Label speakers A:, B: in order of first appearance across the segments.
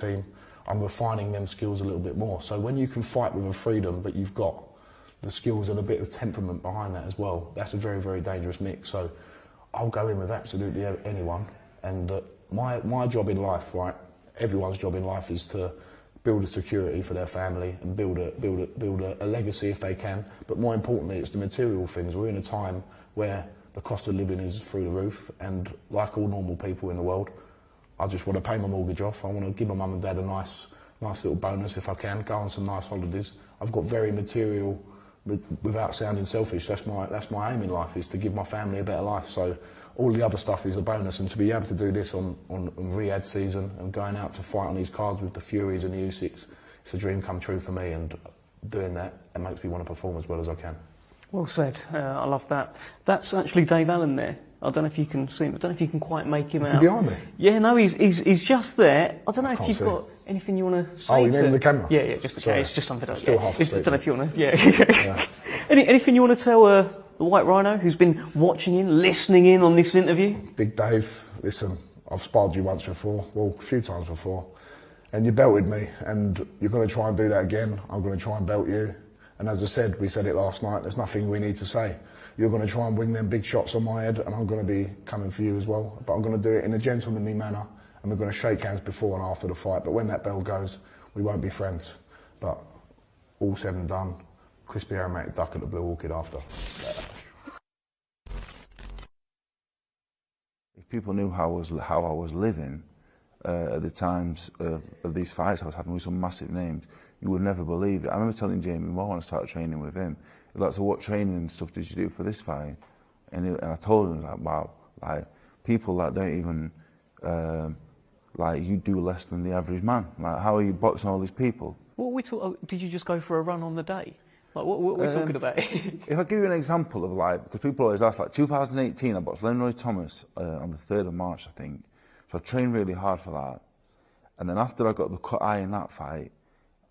A: team, I'm refining them skills a little bit more. So when you can fight with a freedom, but you've got the skills and a bit of temperament behind that as well, that's a very, very dangerous mix. So I'll go in with absolutely anyone. And my job in life, right, everyone's job in life is to build a security for their family and build a legacy if they can. But more importantly, it's the material things. We're in a time where the cost of living is through the roof, and like all normal people in the world, I just want to pay my mortgage off. I want to give my mum and dad a nice little bonus if I can, go on some nice holidays. I've got very material, without sounding selfish, that's my aim in life, is to give my family a better life. So all the other stuff is a bonus, and to be able to do this on Riyadh season and going out to fight on these cards with the Furies and the Usyks, it's a dream come true for me, and doing that, it makes me want to perform as well as I can.
B: Well said. I love that. That's actually Dave Allen there. I don't know if you can see him. I don't know if you can quite make him out.
A: Is he behind me?
B: Yeah, no, he's just there. I don't know if you've got anything you want to say.
A: Oh, you mean the camera?
B: Yeah, just the camera. It's just something else.
A: Still half asleep.
B: I don't know if you want to. Yeah. Anything you want to tell the White Rhino who's been watching in, listening in on this interview?
A: Big Dave, listen, I've sparred you once before, well, a few times before, and you belted me, and you're going to try and do that again. I'm going to try and belt you. And as I said, we said it last night, there's nothing we need to say. You're going to try and wing them big shots on my head, and I'm going to be coming for you as well. But I'm going to do it in a gentlemanly manner, and we're going to shake hands before and after the fight. But when that bell goes, we won't be friends. But all said and done, crispy aromatic duck at the Blue Orchid after.
C: If people knew how I was living at the times of these fights I was having with some massive names, you would never believe it. I remember telling Jamie Moore when I started training with him, like, so what training and stuff did you do for this fight? And I told him, like, wow, like, people that don't even, like, you do less than the average man. Like, how are you boxing all these people?
B: Did you just go for a run on the day? Like, what are we talking about?
C: If I give you an example of, like, because people always ask, like, 2018, I boxed Lenroy Thomas on the 3rd of March, I think. So I trained really hard for that. And then after I got the cut eye in that fight,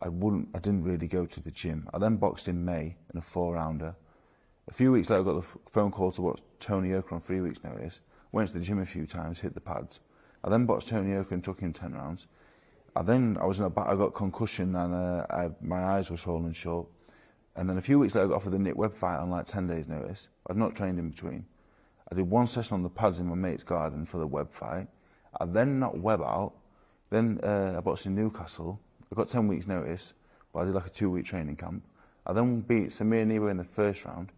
C: I didn't really go to the gym. I then boxed in May in a 4-rounder. A few weeks later, I got the phone call to watch Tony Yoka on 3 weeks' notice. Went to the gym a few times, hit the pads. I then boxed Tony Yoka and took him 10 rounds. I got concussion and my eyes were swollen shut. And then a few weeks later, I got offered the Nick Webb fight on like 10 days' notice. I'd not trained in between. I did one session on the pads in my mate's garden for the Webb fight. I then knocked Webb out. Then I boxed in Newcastle. I got 10 weeks' notice, but I did like a 2-week training camp. I then beat Samir Niwa in the first round.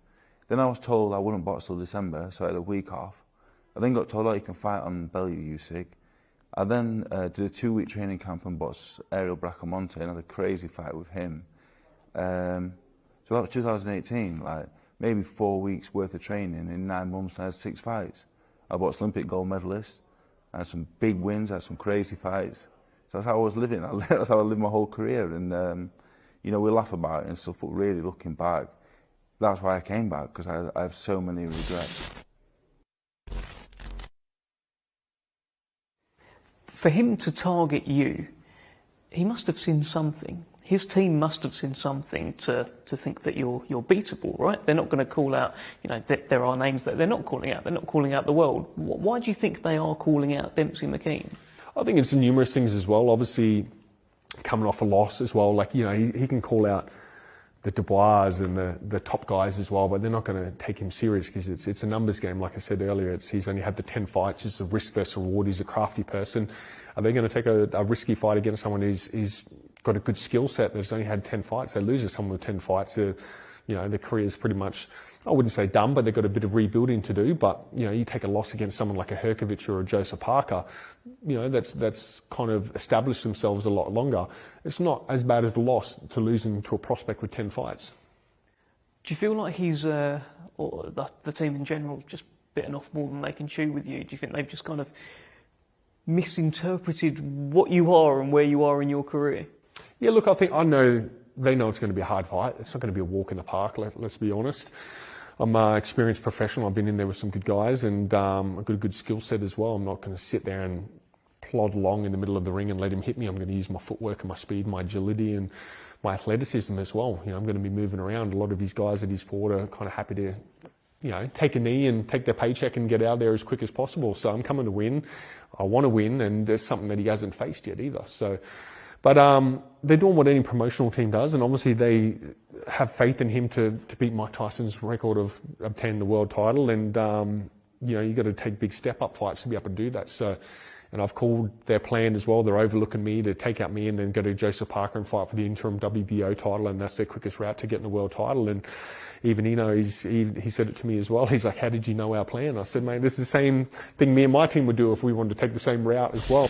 C: Then I was told I wouldn't box till December, so I had a week off. I then got told, oh, you can fight on Bellew Usyk. I then did a 2-week training camp and boxed Ariel Bracamonte and had a crazy fight with him. So that was 2018, like maybe 4 weeks worth of training. In 9 months, I had 6 fights. I boxed Olympic gold medalists. I had some big wins, I had some crazy fights. So that's how I was living. That's how I lived my whole career. And, you know, we laugh about it and stuff, but really looking back, that's why I came back, because I have so many regrets.
B: For him to target you, he must have seen something. His team must have seen something to think that you're beatable, right? They're not going to call out, you know, there are names that they're not calling out. They're not calling out the world. Why do you think they are calling out Dempsey McKean?
D: I think it's numerous things as well. Obviously, coming off a loss as well. Like, you know, he can call out the Dubois and the top guys as well, but they're not going to take him serious because it's a numbers game. Like I said earlier, he's only had the 10 fights. It's a risk versus reward. He's a crafty person. Are they going to take a risky fight against someone who's got a good skill set that's only had 10 fights? They lose to someone with 10 fights. You know, their career's pretty much, I wouldn't say done, but they've got a bit of rebuilding to do. But, you know, you take a loss against someone like a Herkovich or a Joseph Parker, you know, that's kind of established themselves a lot longer. It's not as bad of a loss to losing to a prospect with 10 fights.
B: Do you feel like he's, or the team in general, just bitten off more than they can chew with you? Do you think they've just kind of misinterpreted what you are and where you are in your career?
D: Yeah, look, they know it's going to be a hard fight. It's not going to be a walk in the park, let's be honest. I'm an experienced professional. I've been in there with some good guys and I've got a good skill set as well. I'm not going to sit there and plod along in the middle of the ring and let him hit me. I'm going to use my footwork and my speed, my agility and my athleticism as well. You know, I'm going to be moving around. A lot of his guys that he's fought are kind of happy to take a knee and take their paycheck and get out of there as quick as possible. So I'm coming to win. I want to win, and there's something that he hasn't faced yet either. So, but they're doing what any promotional team does, and obviously they have faith in him to beat Mike Tyson's record of obtaining the world title. And you got to take big step-up fights to be able to do that. So, and I've called their plan as well. They're overlooking me to take out me and then go to Joseph Parker and fight for the interim WBO title, and that's their quickest route to getting the world title. And even he said it to me as well. He's like, "How did you know our plan?" I said, "Mate, this is the same thing me and my team would do if we wanted to take the same route as well."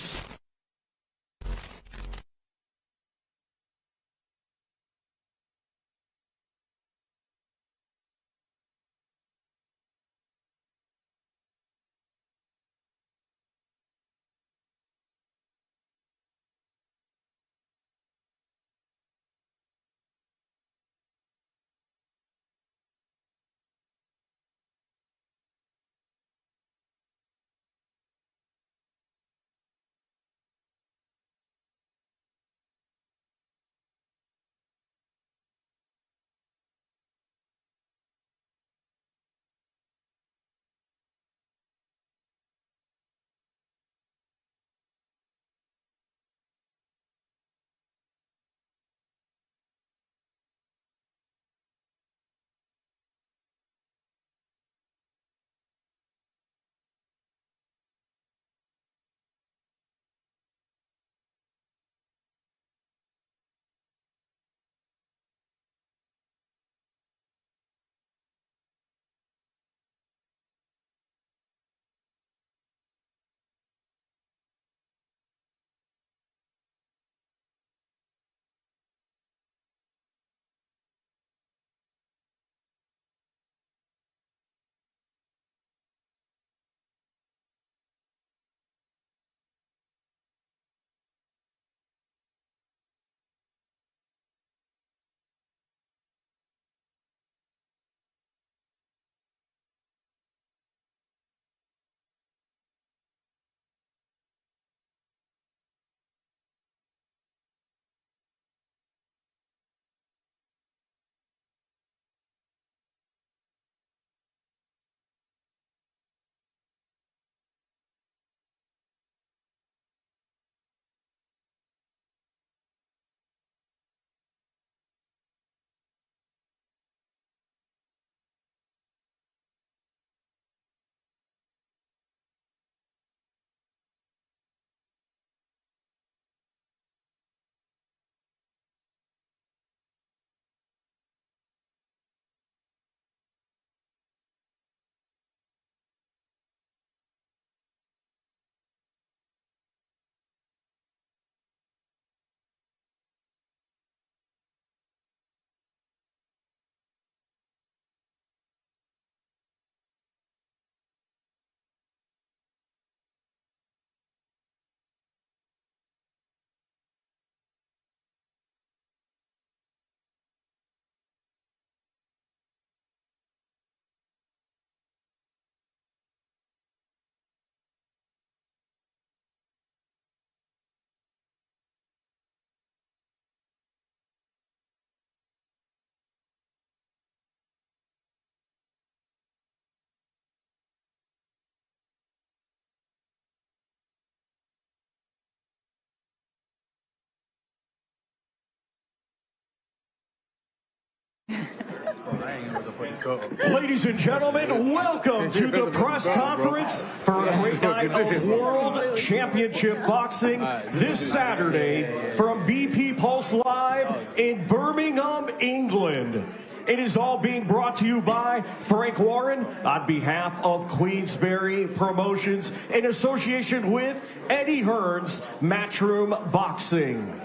E: Ladies and gentlemen, welcome to the press conference for a great night of World Championship Boxing this Saturday from BP Pulse Live in Birmingham, England. It is all being brought to you by Frank Warren on behalf of Queensberry Promotions in association with Eddie Hearn's Matchroom Boxing.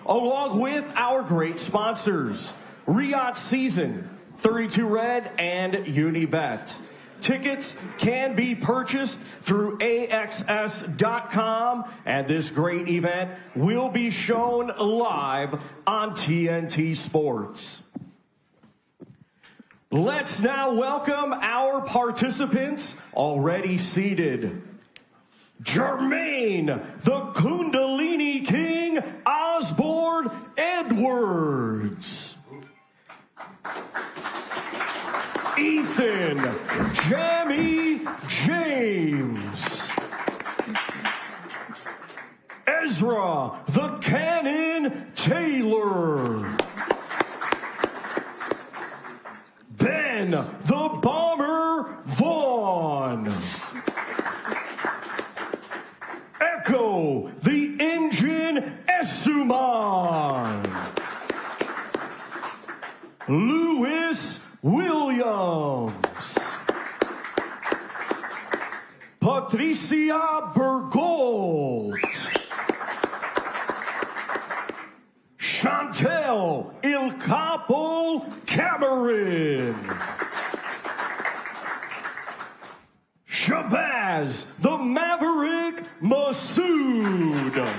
E: Along with our great sponsors, Riyadh Season, 32 Red, and Unibet. Tickets can be purchased through AXS.com, and this great event will be shown live on TNT Sports. Let's now welcome our participants already seated. Jermaine, the Kundalini King, Osborne Edwards. Ethan, Ezra the Cannon Taylor. Ben the Bomber Vaughn. Echo the Engine Essuman. Lewis Williams. Patricia Bergold. Chantel Il Capo Cameron. Shabaz the Maverick Masoud.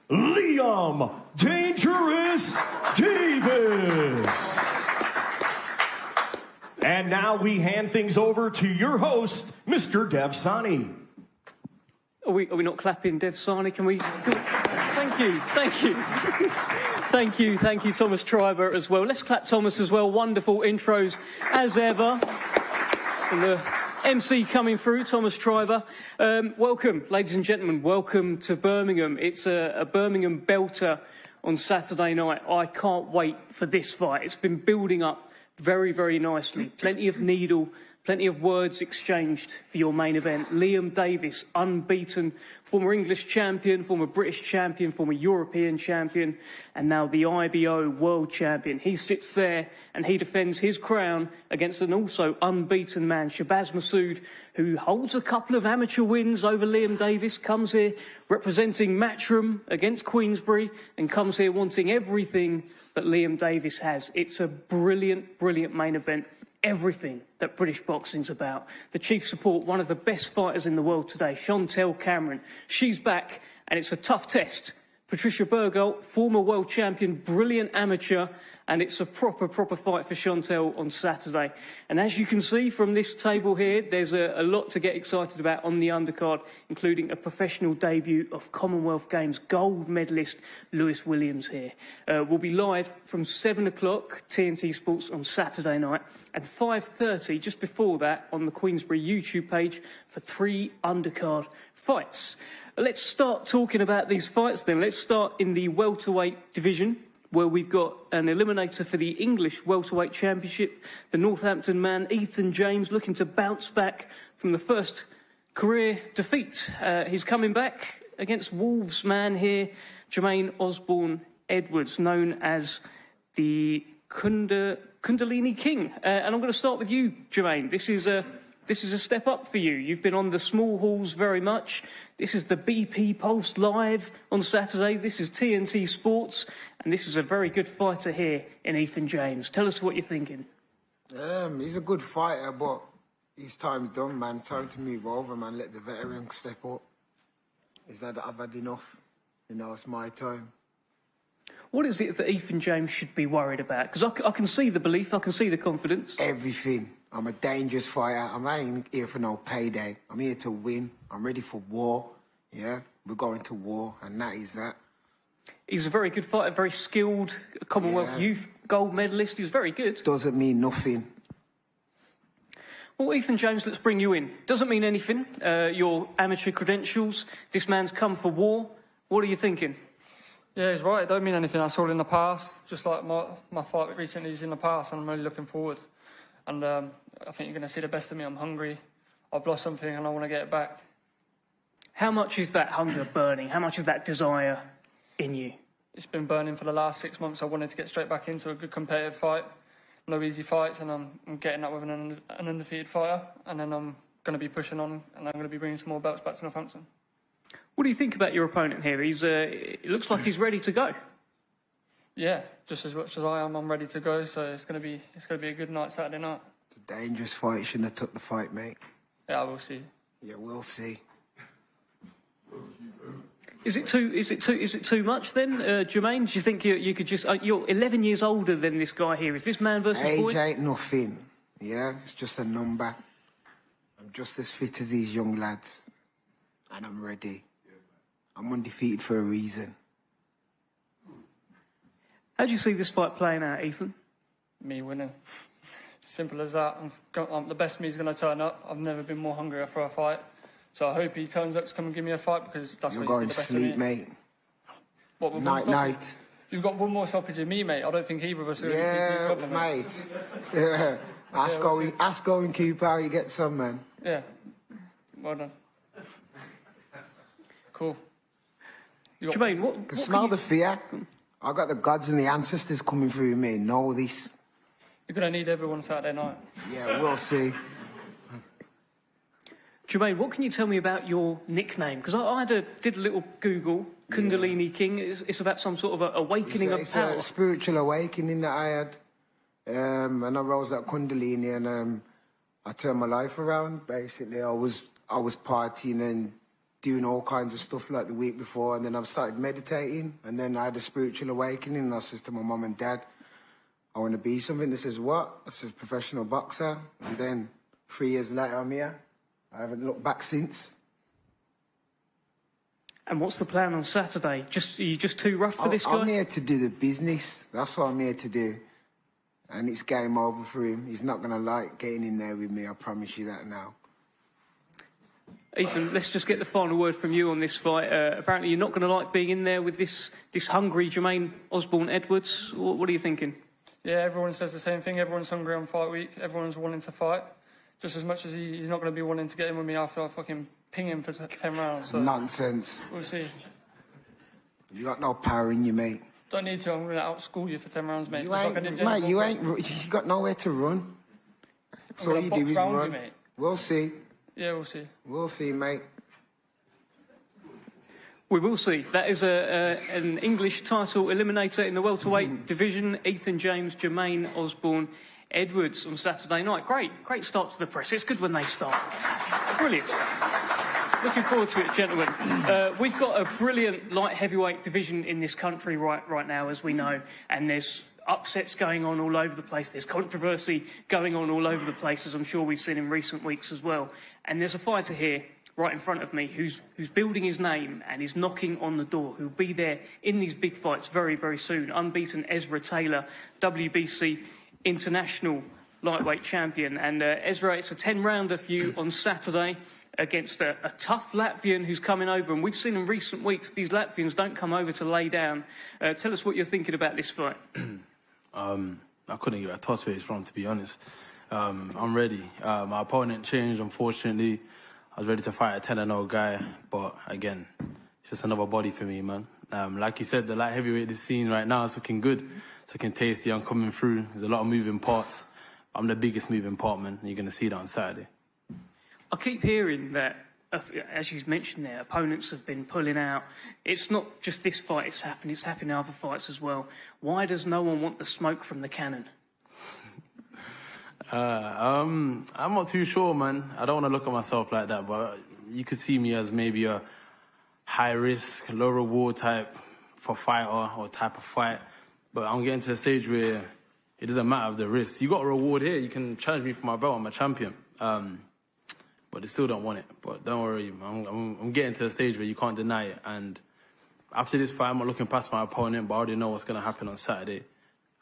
E: Liam Dangerous Davies. And now we hand things over to your host, Mr. Dev Sani.
B: Are we not clapping, Dev Sani? Can we? Thank you. Thank you, Thomas Treiber as well. Let's clap Thomas as well. Wonderful intros as ever. And the MC coming through, Thomas Treiber. Welcome, ladies and gentlemen. Welcome to Birmingham. It's a Birmingham belter on Saturday night. I can't wait for this fight. It's been building up very, very nicely. Plenty of needle, plenty of words exchanged for your main event. Liam Davies, unbeaten, former English champion, former British champion, former European champion, and now the IBO world champion. He sits there and he defends his crown against an also unbeaten man, Shabaz Masoud, who holds a couple of amateur wins over Liam Davies, comes here representing Matchroom against Queensbury, and comes here wanting everything that Liam Davies has. It's a brilliant, brilliant main event. Everything that British boxing's about. The chief support, one of the best fighters in the world today, Chantel Cameron. She's back, and it's a tough test. Patricia Bergold, former world champion, brilliant amateur, and it's a proper fight for Chantel on Saturday. And as you can see from this table here, there's a lot to get excited about on the undercard, including a professional debut of Commonwealth Games gold medalist Lewis Williams here. We'll be live from 7 o'clock, TNT Sports on Saturday night, and 5:30 just before that on the Queensbury YouTube page for 3 undercard fights. Let's start talking about these fights then. Let's start in the welterweight division, where we've got an eliminator for the English welterweight championship. The Northampton man, Ethan James, looking to bounce back from the first career defeat. He's coming back against Wolves man here, Jermaine Osborne Edwards, known as the Kundalini King. And I'm going to start with you, Jermaine. This is a step up for you. You've been on the small halls very much. This is the BP Pulse Live on Saturday. This is TNT Sports. And this is a very good fighter here in Ethan James. Tell us what you're thinking.
F: He's a good fighter, but his time's done, man. It's time to move over, man. Let the veteran step up. Is that I've had enough? You know, it's my time.
B: What is it that Ethan James should be worried about? Because I can see the belief, I can see the confidence.
F: Everything. I'm a dangerous fighter. I'm not even here for no payday. I'm here to win. I'm ready for war. Yeah, we're going to war, and that is that.
B: He's a very good fighter, very skilled Commonwealth Youth gold medalist. He's very good.
F: Doesn't mean nothing.
B: Well, Ethan James, let's bring you in. Doesn't mean anything. Your amateur credentials. This man's come for war. What are you thinking?
G: Yeah, he's right. It don't mean anything. That's all in the past. Just like my fight recently is in the past, and I'm really looking forward. And I think you're going to see the best of me. I'm hungry. I've lost something, and I want to get it back.
B: How much is that hunger burning? How much is that desire in you?
G: It's been burning for the last 6 months. I wanted to get straight back into a good competitive fight. No easy fights, and I'm getting that with an undefeated fighter. And then I'm going to be pushing on, and I'm going to be bringing some more belts back to Northampton.
B: What do you think about your opponent here? It looks like he's ready to go.
G: Yeah, just as much as I am, I'm ready to go. So it's going to be a good night Saturday night.
F: It's a dangerous fight. You shouldn't have took the fight, mate.
G: Yeah, we'll see.
F: Yeah, we'll see.
B: Is it too much then, Jermaine? Do you think you could just? You're 11 years older than this guy here. Is this man versus boy?
F: Age ain't nothing. Yeah, it's just a number. I'm just as fit as these young lads, and I'm ready. I'm undefeated for a reason.
B: How do you see this fight playing out, Ethan?
G: Me winning. Simple as that. The best me's going to turn up. I've never been more hungry for a fight. So I hope he turns up to come and give me a fight, because that's
F: You're
G: what
F: going
G: he's
F: to
G: the best of me.
F: sleep, mate.
G: What, with one
F: Night,
G: stoppage?
F: night.
G: You've got one more stoppage than me, mate. I don't think either of us are
F: Yeah,
G: in the
F: mate. Yeah. Ask Owen Cooper how you get some, man.
G: Yeah. Well done. Cool.
B: Jermaine, what
F: Can smell the fear. I got the gods and the ancestors coming through me. Know this.
G: You're going to need everyone Saturday night.
F: Yeah, we'll see.
B: Jermaine, what can you tell me about your nickname? Because I did a little Google, Kundalini King. It's about some sort of a awakening of power.
F: It's a spiritual awakening that I had. And I rose that Kundalini, and I turned my life around. Basically, I was partying and doing all kinds of stuff like the week before, and then I started meditating, and then I had a spiritual awakening, and I said to my mum and dad, I want to be something. They says, what? I says, professional boxer. And then 3 years later, I'm here. I haven't looked back since.
B: And what's the plan on Saturday? Are you just too rough for this guy?
F: I'm here to do the business. That's what I'm here to do. And it's game over for him. He's not going to like getting in there with me, I promise you that now.
B: Ethan, let's just get the final word from you on this fight. Apparently you're not going to like being in there with this hungry Jermaine Osborne-Edwards. What are you thinking?
G: Yeah, everyone says the same thing. Everyone's hungry on fight week. Everyone's wanting to fight. Just as much as he's not going to be wanting to get in with me after I fucking ping him for 10 rounds. So
F: Nonsense.
G: we'll see.
F: You got no power in you, mate.
G: Don't need to. I'm going to outschool you for 10 rounds, mate.
F: You got nowhere to run. That's all you do is run.
G: mate.
F: We'll see.
G: Yeah, we'll see.
F: We'll see, mate.
B: We will see. That is an English title eliminator in the welterweight division. Ethan James, Jermaine Osborne-Edwards on Saturday night. Great start to the press. It's good when they start. Brilliant. Looking forward to it, gentlemen. We've got a brilliant light heavyweight division in this country right now, as we know, and there's upsets going on all over the place. There's controversy going on all over the place, as I'm sure we've seen in recent weeks as well. And there's a fighter here right in front of me who's building his name and is knocking on the door, who'll be there in these big fights very, very soon. Unbeaten Ezra Taylor, WBC international lightweight champion. And Ezra, it's a 10-rounder for you on Saturday against a tough Latvian who's coming over. And we've seen in recent weeks, these Latvians don't come over to lay down. Tell us what you're thinking about this fight.
H: I couldn't give a toss where he's from, to be honest. I'm ready. My opponent changed, unfortunately. I was ready to fight a 10-0 guy, but again, it's just another body for me, man. Like you said, the light heavyweight scene right now is looking good. It's looking tasty. I'm coming through. There's a lot of moving parts. I'm the biggest moving part, man. You're going to see that on Saturday.
B: I keep hearing that, as you mentioned there, opponents have been pulling out. It's not just this fight it's happened in other fights as well. Why does no one want the smoke from the cannon?
H: I'm not too sure, man. I don't want to look at myself like that, but you could see me as maybe a high-risk, low-reward type for fighter or type of fight. But I'm getting to a stage where it doesn't matter the risk. You got a reward here. You can challenge me for my belt. I'm a champion. But they still don't want it. But don't worry, I'm getting to a stage where you can't deny it. And after this fight, I'm not looking past my opponent, but I already know what's going to happen on Saturday.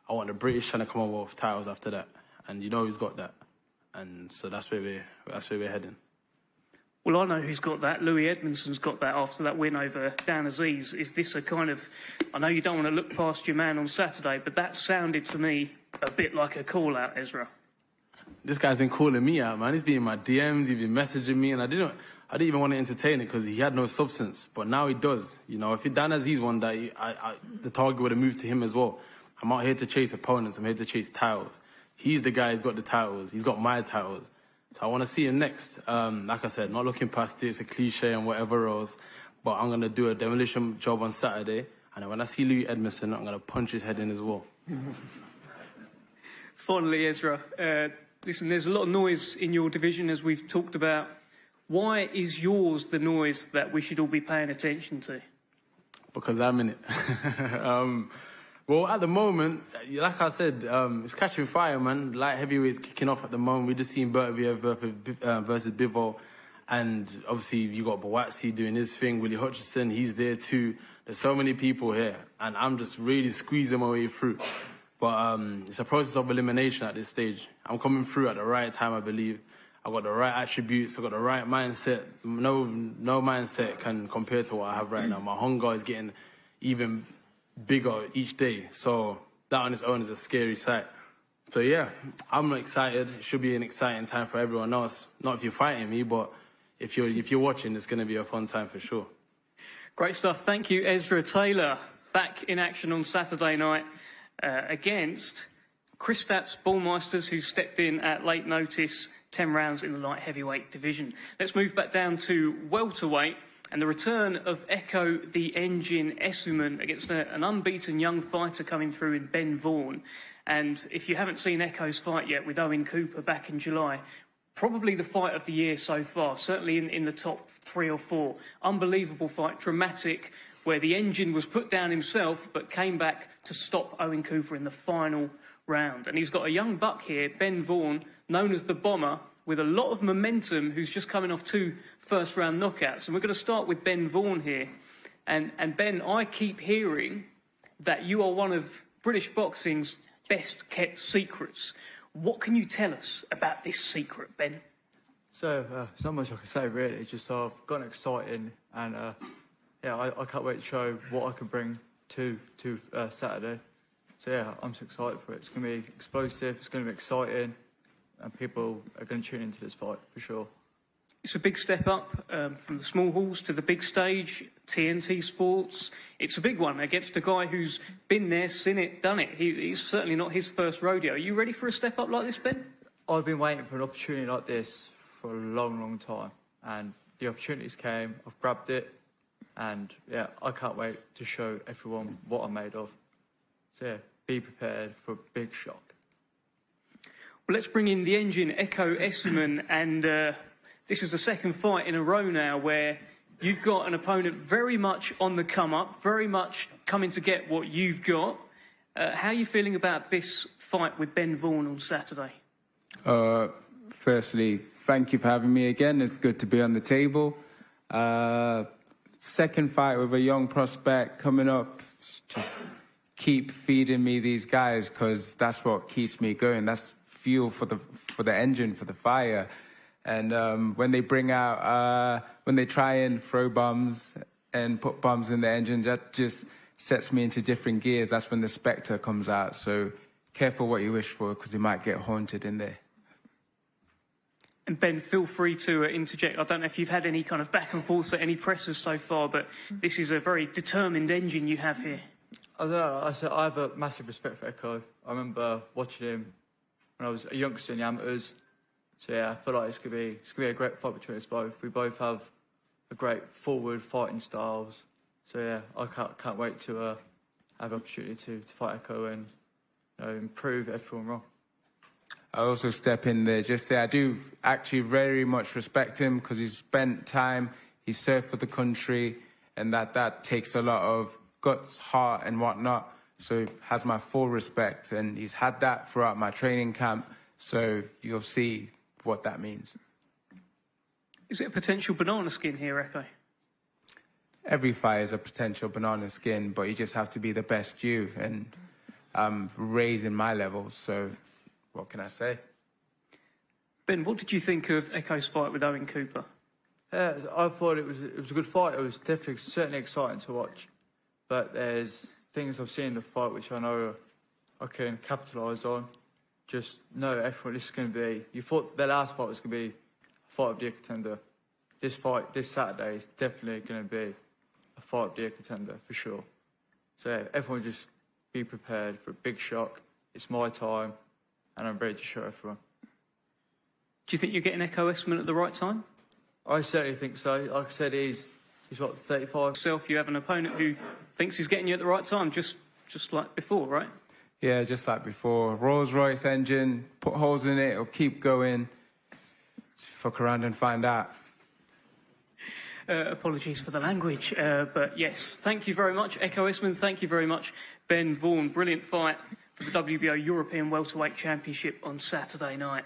H: I want the British trying to come over with titles after that. And you know who's got that. And so that's where we're heading.
B: Well, I know who's got that. Louis Edmondson's got that after that win over Dan Aziz. Is this a kind of... I know you don't want to look past your man on Saturday, but that sounded to me a bit like a call-out, Ezra.
H: This guy's been calling me out, man. He's been in my DMs, he's been messaging me, and I didn't even want to entertain it because he had no substance. But now he does. You know, if Dan Aziz won that, the target would have moved to him as well. I'm out here to chase opponents. I'm here to chase titles. He's the guy who's got the titles. He's got my titles. So I want to see him next. Like I said, not looking past it. It's a cliche and whatever else. But I'm going to do a demolition job on Saturday. And when I see Louis Edmondson, I'm going to punch his head in as well.
B: Finally, Ezra, listen, there's a lot of noise in your division, as we've talked about. Why is yours the noise that we should all be paying attention to?
H: Because I'm in it. Well, at the moment, like I said, it's catching fire, man. Light heavyweight's kicking off at the moment. We just seen Bertaviev versus Bivol. And obviously, you got Bawatsi doing his thing. Willie Hutchinson, he's there too. There's so many people here. And I'm just really squeezing my way through. But it's a process of elimination at this stage. I'm coming through at the right time, I believe. I got the right attributes, I got the right mindset. No mindset can compare to what I have right now. My hunger is getting even bigger each day. So that on its own is a scary sight. So yeah, I'm excited. It should be an exciting time for everyone else. Not if you're fighting me, but if you're watching, it's going to be a fun time for sure.
B: Great stuff. Thank you, Ezra Taylor. Back in action on Saturday night against Kristaps Ballmeisters, who stepped in at late notice, 10 rounds in the light heavyweight division. Let's move back down to welterweight and the return of Echo the Engine Essuman against an unbeaten young fighter coming through in Ben Vaughan. And if you haven't seen Echo's fight yet with Owen Cooper back in July, probably the fight of the year so far, certainly in the top 3 or 4. Unbelievable fight, dramatic, where the Engine was put down himself but came back to stop Owen Cooper in the final round. And he's got a young buck here, Ben Vaughan, known as the Bomber, with a lot of momentum, who's just coming off 2 first-round knockouts. And we're going to start with Ben Vaughan here. And Ben, I keep hearing that you are one of British boxing's best-kept secrets. What can you tell us about this secret, Ben?
I: So, there's not much I can say, really. It's just I've gotten exciting, and yeah, I can't wait to show what I can bring to Saturday. So yeah, I'm so excited for it. It's going to be explosive, it's going to be exciting, and people are going to tune into this fight, for sure.
B: It's a big step up from the small halls to the big stage, TNT Sports. It's a big one against a guy who's been there, seen it, done it. He's certainly not his first rodeo. Are you ready for a step up like this, Ben?
I: I've been waiting for an opportunity like this for a long, long time. And the opportunities came, I've grabbed it, and yeah, I can't wait to show everyone what I'm made of. So yeah, be prepared for a big shock.
B: Well, let's bring in the Engine, Echo Essuman, and this is the second fight in a row now where you've got an opponent very much on the come-up, very much coming to get what you've got. How are you feeling about this fight with Ben Vaughan on Saturday?
J: Firstly, thank you for having me again. It's good to be on the table. Second fight with a young prospect coming up. Just keep feeding me these guys, because that's what keeps me going. That's fuel for the engine, for the fire. And when they bring out, when they try and throw bombs and put bombs in the engine, that just sets me into different gears. That's when the Spectre comes out. So careful what you wish for, because you might get haunted in there.
B: And Ben, feel free to interject. I don't know if you've had any kind of back and forth at any pressers so far, but this is a very determined Engine you have here.
I: I don't know, I have a massive respect for Echo. I remember watching him when I was a youngster in the amateurs. So yeah, I feel like it's gonna be a great fight between us both. We both have a great forward fighting styles. So yeah, I can't wait to have the opportunity to fight Echo and improve everyone wrong.
J: I also step in there just there. I do actually very much respect him, because he's spent time, he's served for the country, and that takes a lot of guts, heart, and whatnot. So he has my full respect, and he's had that throughout my training camp. So you'll see what that means.
B: Is it a potential banana skin here, Echo?
J: Every fight is a potential banana skin, but you just have to be the best you, and I'm raising my levels, so what can I say?
B: Ben, what did you think of Echo's fight with Owen Cooper?
I: Yeah, I thought it was a good fight. It was definitely certainly exciting to watch, but there's things I've seen in the fight which I know I can capitalise on. Just know everyone, this is going to be... You thought the last fight was going to be a fight of the year contender. This fight, this Saturday, is definitely going to be a fight of the year contender, for sure. So yeah, everyone just be prepared for a big shock. It's my time, and I'm ready to show everyone.
B: Do you think you're getting Echo Essuman at the right time?
I: I certainly think so. Like I said, he's what, 35?
B: You have an opponent who thinks he's getting you at the right time, just like before, right?
J: Yeah, just like before. Rolls-Royce engine, put holes in it, it'll keep going. Just fuck around and find out.
B: Apologies for the language, but yes, thank you very much, Echo Essuman. Thank you very much, Ben Vaughan. Brilliant fight for the WBO European Welterweight Championship on Saturday night.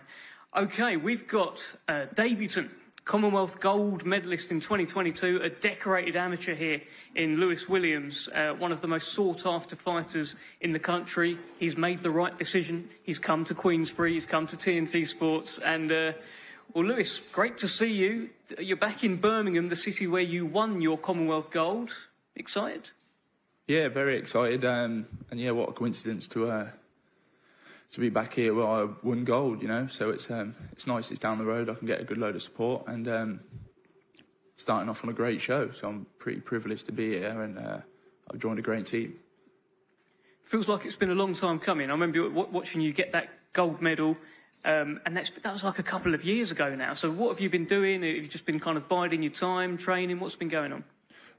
B: Okay, we've got a debutant, Commonwealth gold medalist in 2022, a decorated amateur here in Lewis Williams, one of the most sought-after fighters in the country. He's made the right decision. He's come to Queensbury, he's come to TNT Sports, and Well, Lewis, great to see you. You're back in Birmingham, the city where you won your Commonwealth gold. Excited?
K: Yeah, very excited. And yeah, what a coincidence to be back here where I won gold, you know. So it's nice, it's down the road, I can get a good load of support, and starting off on a great show. So I'm pretty privileged to be here, and I've joined a great team.
B: Feels like it's been a long time coming. I remember watching you get that gold medal, and that was like a couple of years ago now. So what have you been doing? Have you just been kind of biding your time, training? What's been going on?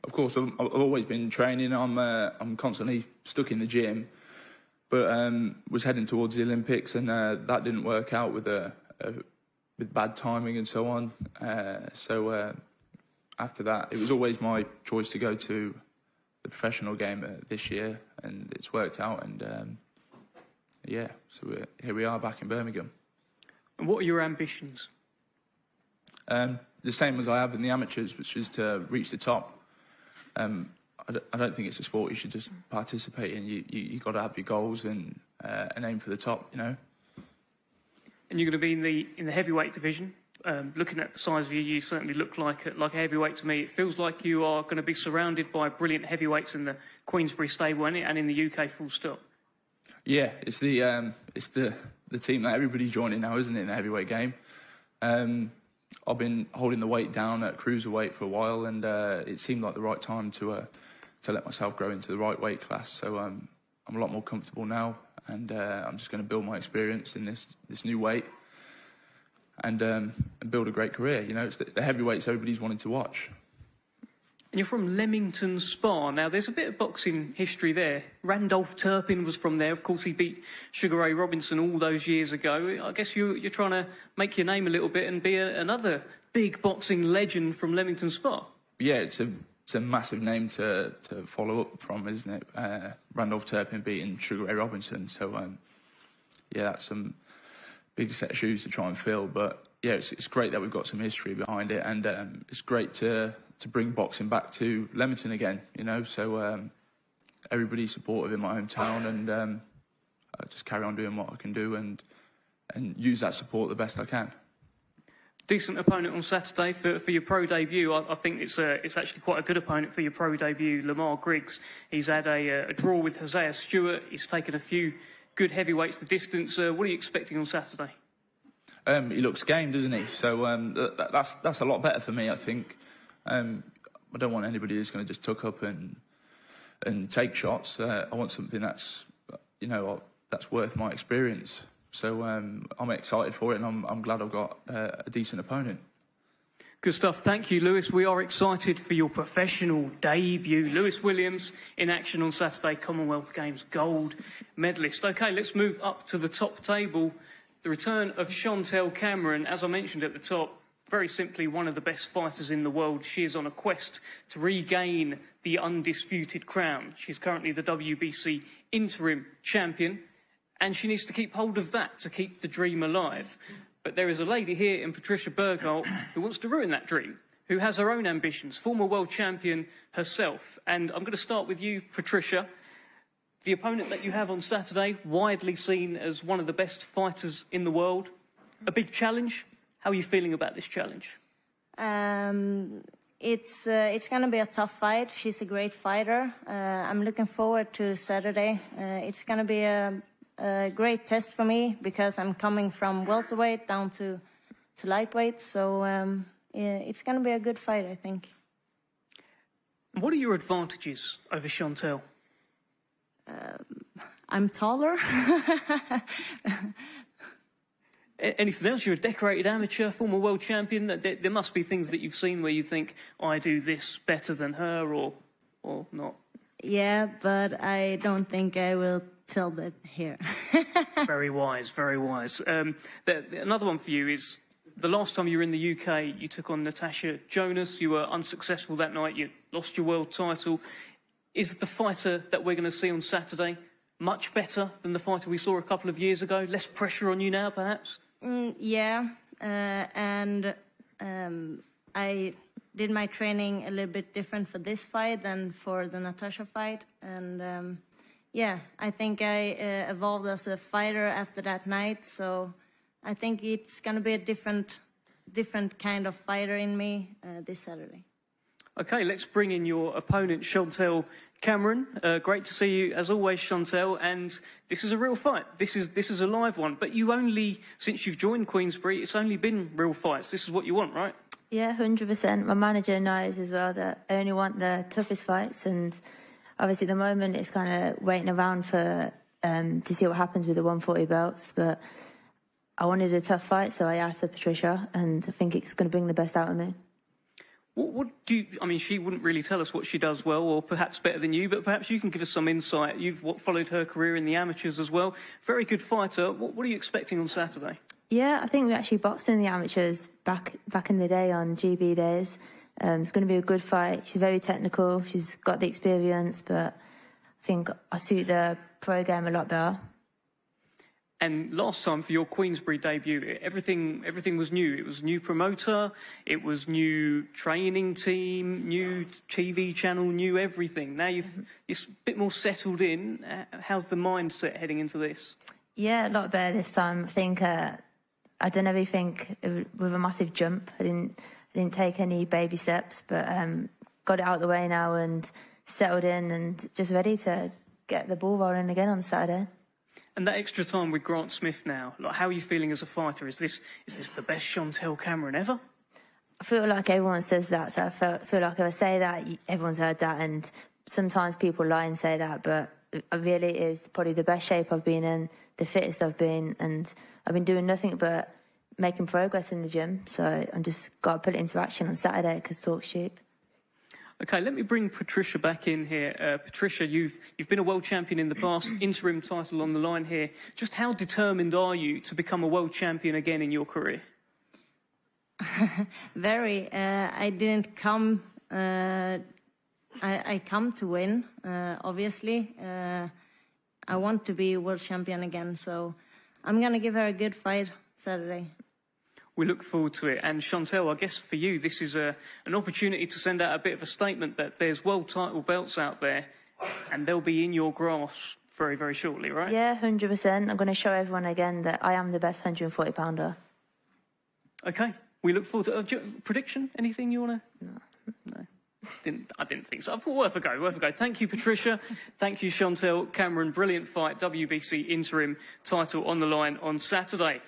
K: Of course, I've always been training. I'm constantly stuck in the gym, but was heading towards the Olympics, and that didn't work out with bad timing and so on. So after that, it was always my choice to go to the professional game this year, and it's worked out. And yeah, so here we are back in Birmingham.
B: And what are your ambitions?
K: The same as I have in the amateurs, which is to reach the top. I don't think it's a sport you should just participate in. You got to have your goals and aim for the top, you know.
B: And you're going to be in the heavyweight division. Looking at the size of you, you certainly look like a heavyweight to me. It feels like you are going to be surrounded by brilliant heavyweights in the Queensberry stable and in the UK, full stop. Yeah,
K: it's the team that everybody's joining now, isn't it, in the heavyweight game? I've been holding the weight down at cruiserweight for a while, and it seemed like the right time to let myself grow into the right weight class. So I'm a lot more comfortable now, and I'm just going to build my experience in this new weight, and build a great career. You know, it's the heavyweights everybody's wanted to watch.
B: And you're from Leamington Spa. Now, there's a bit of boxing history there. Randolph Turpin was from there. Of course, he beat Sugar Ray Robinson all those years ago. I guess you're trying to make your name a little bit and be another big boxing legend from Leamington Spa.
K: Yeah, it's a massive name to follow up from, isn't it? Randolph Turpin beating Sugar Ray Robinson. So, yeah, that's some big set of shoes to try and fill. But, yeah, it's great that we've got some history behind it. And it's great to bring boxing back to Leamington again, you know. So everybody's supportive in my hometown, and I just carry on doing what I can do and use that support the best I can.
B: Decent opponent on Saturday for your pro debut. I think it's actually quite a good opponent for your pro debut, Lamar Griggs. He's had a draw with Hosea Stewart. He's taken a few good heavyweights the distance. What are you expecting on Saturday?
K: He looks game, doesn't he? So that's a lot better for me, I think. I don't want anybody who's going to just tuck up and take shots. I want something that's, you know, that's worth my experience. So I'm excited for it, and I'm glad I've got a decent opponent.
B: Good stuff. Thank you, Lewis. We are excited for your professional debut. Lewis Williams in action on Saturday, Commonwealth Games gold medalist. OK, let's move up to the top table. The return of Chantel Cameron, as I mentioned at the top, very simply one of the best fighters in the world. She is on a quest to regain the undisputed crown. She's currently the WBC interim champion, and she needs to keep hold of that to keep the dream alive. But there is a lady here in Patricia Bergholt who wants to ruin that dream, who has her own ambitions, former world champion herself. And I'm going to start with you, Patricia. The opponent that you have on Saturday, widely seen as one of the best fighters in the world. A big challenge. How are you feeling about this challenge?
L: It's going to be a tough fight. She's a great fighter. I'm looking forward to Saturday. It's going to be a great test for me because I'm coming from welterweight down to lightweight. So it's going to be a good fight, I think.
B: What are your advantages over Chantel?
L: I'm taller.
B: Anything else? You're a decorated amateur, former world champion. There must be things that you've seen where you think, I do this better than her, or not.
L: Yeah, but I don't think I will tell that here.
B: Very wise, very wise. Another one for you is, the last time you were in the UK, you took on Natasha Jonas. You were unsuccessful that night. You lost your world title. Is the fighter that we're going to see on Saturday much better than the fighter we saw a couple of years ago? Less pressure on you now, perhaps?
L: Yeah, and I did my training a little bit different for this fight than for the Natasha fight. And yeah, I think I evolved as a fighter after that night. So I think it's going to be a different different kind of fighter in me this Saturday.
B: Okay, let's bring in your opponent, Chantel Cameron. Great to see you, as always, Chantel. And this is a real fight. This is a live one. But you only, since you've joined Queensberry, it's only been real fights. This is what you want, right?
M: Yeah, 100%. My manager knows as well that I only want the toughest fights. And obviously, at the moment, it's kind of waiting around for to see what happens with the 140 belts. But I wanted a tough fight, so I asked for Patricia, and I think it's going to bring the best out of me.
B: What do you, I mean, she wouldn't really tell us what she does well, or perhaps better than you, but perhaps you can give us some insight. You've followed her career in the amateurs as well. Very good fighter. What are you expecting on Saturday?
M: Yeah, I think we actually boxed in the amateurs back in the day on GB days. It's going to be a good fight. She's very technical. She's got the experience, but I think I suit the pro game a lot better.
B: And last time for your Queensberry debut, everything was new. It was new promoter, it was new training team, new TV channel, new everything. Now you're a bit more settled in. How's the mindset heading into this?
M: Yeah, a lot better this time. I think I've done everything with a massive jump. I didn't take any baby steps, but got it out of the way now and settled in and just ready to get the ball rolling again on Saturday.
B: And that extra time with Grant Smith now, like, how are you feeling as a fighter? Is this the best Chantel Cameron ever?
M: I feel like everyone says that, so I feel like if I say that, everyone's heard that, and sometimes people lie and say that, but it really is probably the best shape I've been in, the fittest I've been, and I've been doing nothing but making progress in the gym, so I'm just got to put it into action on Saturday because talk's cheap.
B: Okay, let me bring Patricia back in here. Patricia, you've been a world champion in the past, interim title on the line here. Just how determined are you to become a world champion again in your career?
L: Very. I didn't come. I come to win. Obviously, I want to be world champion again. So I'm gonna give her a good fight Saturday.
B: We look forward to it. And Chantel, I guess for you, this is an opportunity to send out a bit of a statement that there's world title belts out there and they'll be in your grasp very, very shortly, right?
M: Yeah, 100%. I'm going to show everyone again that I am the best 140-pounder.
B: Okay. We look forward to prediction? Anything you want to? No. I didn't think so. I thought worth a go. Thank you, Patricia. Thank you, Chantel Cameron. Brilliant fight. WBC interim title on the line on Saturday.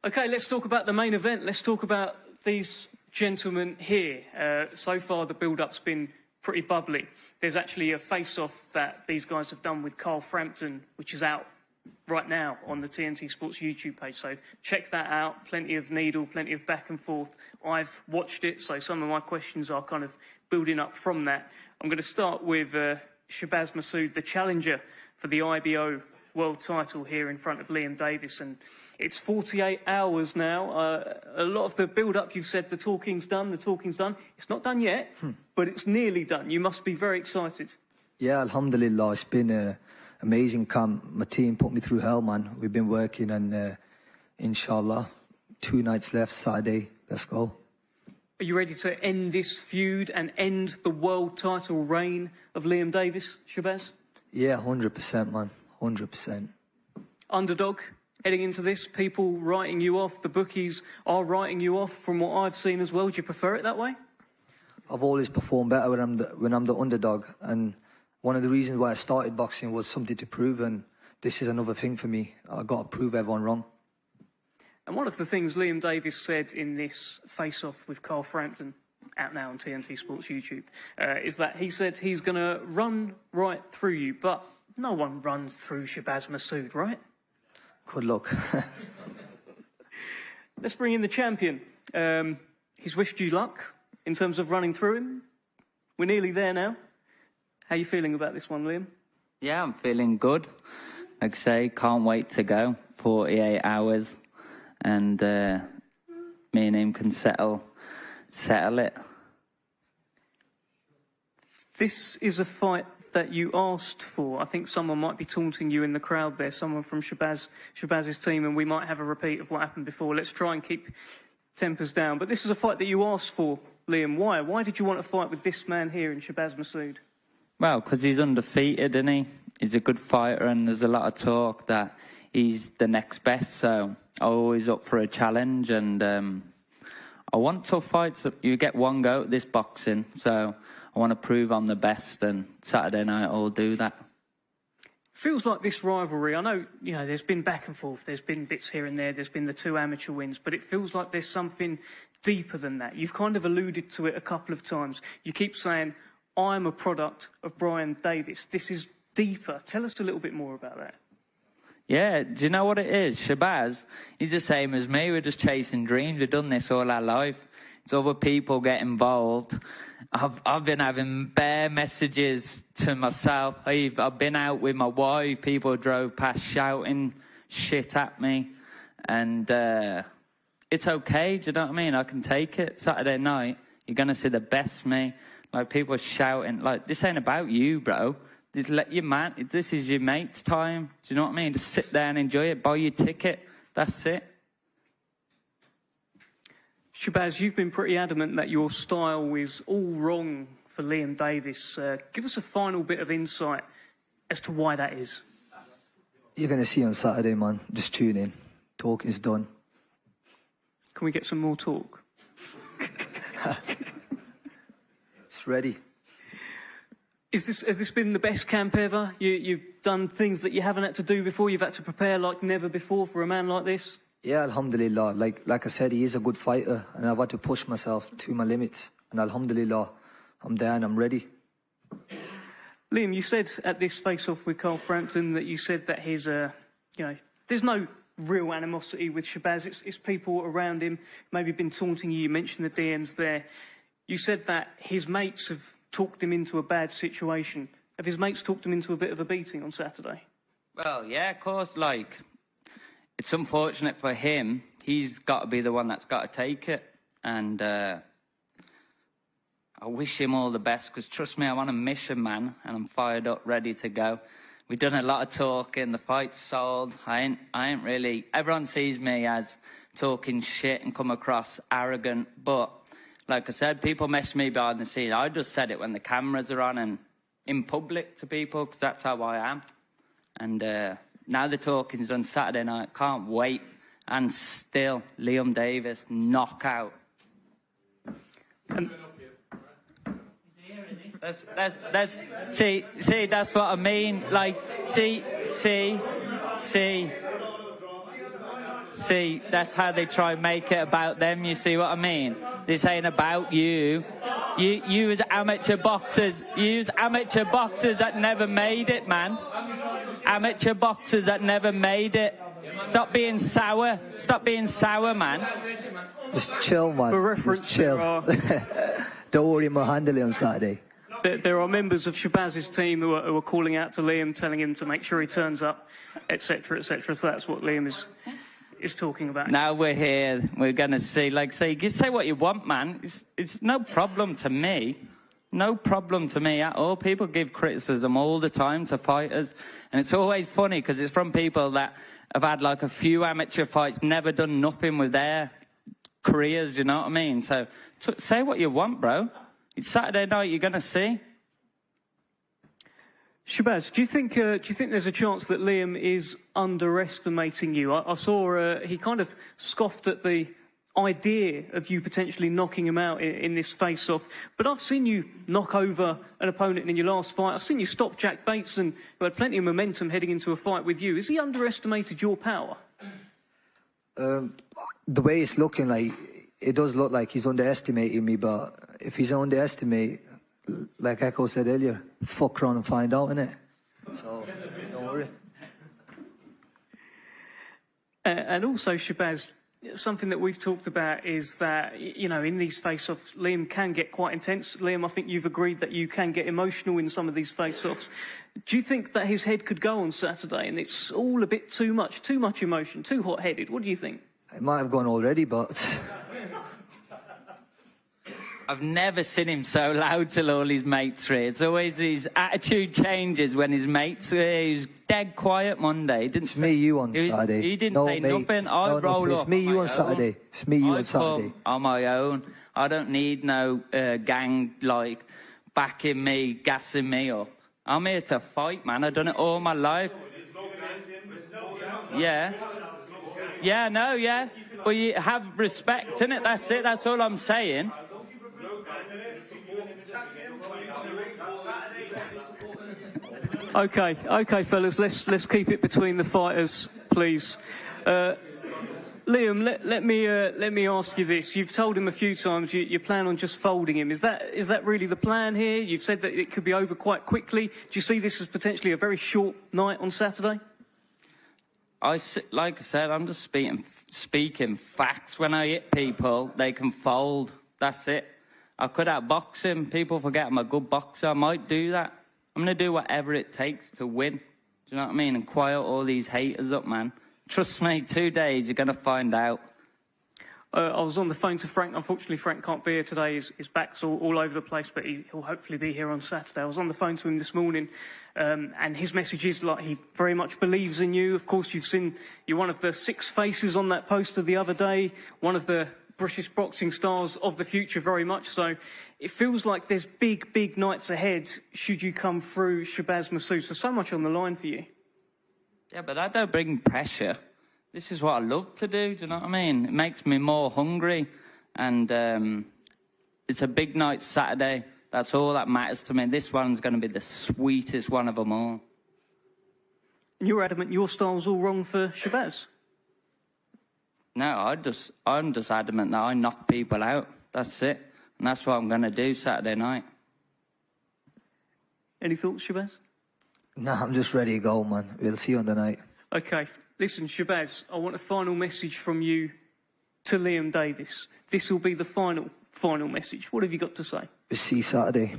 B: Okay, let's talk about the main event. Let's talk about these gentlemen here. So far, the build-up's been pretty bubbly. There's actually a face-off that these guys have done with Carl Frampton, which is out right now on the TNT Sports YouTube page. So check that out. Plenty of needle, plenty of back and forth. I've watched it, so some of my questions are kind of building up from that. I'm going to start with Shabaz Masoud, the challenger for the IBO world title here in front of Liam Davies. And it's 48 hours now. A lot of the build-up, you've said the talking's done. It's not done yet, but it's nearly done. You must be very excited.
N: Yeah, alhamdulillah. It's been an amazing camp. My team put me through hell, man. We've been working and inshallah, 2 nights left, Saturday. Let's go.
B: Are you ready to end this feud and end the world title reign of Liam Davies, Shabaz?
N: Yeah, 100%, man. 100%.
B: Underdog, heading into this, people writing you off, the bookies are writing you off from what I've seen as well. Do you prefer it that way?
N: I've always performed better when I'm the underdog, and one of the reasons why I started boxing was something to prove, and this is another thing for me. I've got to prove everyone wrong.
B: And one of the things Liam Davies said in this face-off with Carl Frampton, out now on TNT Sports YouTube, is that he said he's going to run right through you, but no one runs through Shabaz Masoud, right?
N: Good luck.
B: Let's bring in the champion. He's wished you luck in terms of running through him. We're nearly there now. How are you feeling about this one, Liam?
O: Yeah, I'm feeling good. Like I say, can't wait to go. 48 hours. And me and him can settle it.
B: This is a fight that you asked for. I think someone might be taunting you in the crowd there, someone from Shabaz's team, and we might have a repeat of what happened before. Let's try and keep tempers down. But this is a fight that you asked for, Liam. Why? Why did you want to fight with this man here in Shabaz Masoud?
O: Well, because he's undefeated, isn't he? He's a good fighter, and there's a lot of talk that he's the next best, so I'm always up for a challenge, and I want tough fights. You get one go at this boxing, so I want to prove I'm the best, and Saturday night I'll do that.
B: Feels like this rivalry, I know, you know, there's been back and forth, there's been bits here and there, there's been the 2 amateur wins, but it feels like there's something deeper than that. You've kind of alluded to it a couple of times. You keep saying, I'm a product of Brian Davies. This is deeper. Tell us a little bit more about that.
O: Yeah, do you know what it is? Shabaz, he's the same as me. We're just chasing dreams. We've done this all our life. It's other people get involved. I've been having bare messages to myself. I've been out with my wife. People drove past shouting shit at me. And it's okay, do you know what I mean? I can take it. Saturday night, you're going to see the best me. Like, people shouting. Like, this ain't about you, bro. Just let your man, this is your mate's time. Do you know what I mean? Just sit there and enjoy it. Buy your ticket. That's it.
B: Shabaz, you've been pretty adamant that your style is all wrong for Liam Davies. Give us a final bit of insight as to why that is.
N: You're going to see on Saturday, man. Just tune in. Talking's done.
B: Can we get some more talk?
N: It's ready.
B: Has this been the best camp ever? You've done things that you haven't had to do before. You've had to prepare like never before for a man like this.
N: Yeah, alhamdulillah. Like I said, he is a good fighter, and I've had to push myself to my limits. And alhamdulillah, I'm there and I'm ready.
B: Liam, you said at this face-off with Carl Frampton that you said that his, you know, there's no real animosity with Shabaz. It's people around him maybe been taunting you. You mentioned the DMs there. You said that his mates have talked him into a bad situation. Have his mates talked him into a bit of a beating on Saturday?
O: Well, yeah, of course, like, it's unfortunate for him. He's got to be the one that's got to take it. And I wish him all the best, because trust me, I'm on a mission, man, and I'm fired up, ready to go. We've done a lot of talking. The fight's sold. I ain't really... Everyone sees me as talking shit and come across arrogant, but like I said, people mess me behind the scenes. I just said it when the cameras are on and in public to people, because that's how I am. And now the talking's done Saturday night. Can't wait. And still, Liam Davies, knockout. See, that's what I mean. Like, see, that's how they try and make it about them. You see what I mean? This ain't about you. You as amateur boxers, that never made it, man. Amateur boxers that never made it. Stop being sour. Stop being sour, man.
N: Just chill, man.
B: For reference,
N: just chill. Don't worry, I'm handling on Saturday.
B: There are members of Shabaz's team who are calling out to Liam, telling him to make sure he turns up, etc., etc. So that's what Liam is talking about.
O: Now we're here. We're going to see, like, you say what you want, man. It's no problem to me. No problem to me at all. People give criticism all the time to fighters. And it's always funny because it's from people that have had like a few amateur fights, never done nothing with their careers, you know what I mean? So say what you want, bro. It's Saturday night, you're going to see.
B: Shabaz, do you think there's a chance that Liam is underestimating you? I saw he kind of scoffed at the idea of you potentially knocking him out in this face-off, but I've seen you knock over an opponent in your last fight. I've seen you stop Jack Bateson, who had plenty of momentum heading into a fight with you. Has he underestimated your power?
N: The way it's looking, like, it does look like he's underestimating me, but if he's underestimating, like Echo said earlier, fuck around and find out, innit? So, don't worry.
B: And also, Shabaz, something that we've talked about is that, you know, in these face-offs, Liam can get quite intense. Liam, I think you've agreed that you can get emotional in some of these face-offs. Do you think that his head could go on Saturday and it's all a bit too much emotion, too hot-headed? What do you think?
N: It might have gone already, but...
O: I've never seen him so loud till all his mates are here. It's always his attitude changes when his mates are here. He's dead quiet Monday.
N: It's me, you on Saturday.
O: He didn't say nothing. I roll up.
N: It's me, you on Saturday. It's me, you on Saturday.
O: On my own. I don't need no gang, like, backing me, gassing me up. I'm here to fight, man. I've done it all my life. Yeah. Yeah, no, yeah. But you have respect, innit? That's it. That's all I'm saying.
B: Okay, fellas. Let's keep it between the fighters, please. Liam, let me ask you this. You've told him a few times you plan on just folding him. Is that really the plan here? You've said that it could be over quite quickly. Do you see this as potentially a very short night on Saturday?
O: Like I said, I'm just speaking facts. When I hit people, they can fold. That's it. I could outbox him. People forget I'm a good boxer. I might do that. I'm going to do whatever it takes to win. Do you know what I mean? And quiet all these haters up, man. Trust me, 2 days, you're going to find out.
B: I was on the phone to Frank. Unfortunately, Frank can't be here today. His back's all over the place, but he'll hopefully be here on Saturday. I was on the phone to him this morning, and his message is like he very much believes in you. Of course, you're one of the 6 faces on that poster the other day, one of the British boxing stars of the future very much. So it feels like there's big nights ahead should you come through Shabaz Masoud. So much on the line for you.
O: Yeah, but that don't bring pressure. This is what I love to do, do you know what I mean? It makes me more hungry. And it's a big night Saturday. That's all that matters to me. This one's going to be the sweetest one of them all.
B: And you're adamant your style's all wrong for Shabaz?
O: No, I'm just adamant that I knock people out. That's it. And that's what I'm going to do Saturday night.
B: Any thoughts, Shabaz?
N: No, I'm just ready to go, man. We'll see you on the night.
B: Okay, listen, Shabaz, I want a final message from you to Liam Davies. This will be the final message. What have you got to say?
N: We'll see you Saturday.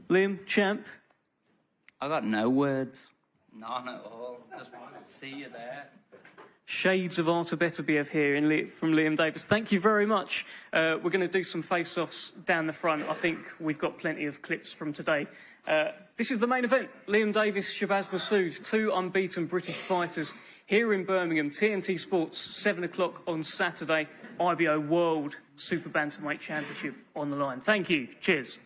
B: Liam, champ?
O: I got no words. None at all. Just see you there.
B: Shades of Artur Beterbiev here from Liam Davies. Thank you very mumuch. We're going to do some face-offs down the front. I think we've got plenty of clips from today. This is the main event. Liam Davies, Shabaz Masoud, 2 unbeaten British fighters here in Birmingham. TNT Sports, 7 o'clock on Saturday. IBO World Super Bantamweight Championship on the line. Thank you. Cheers.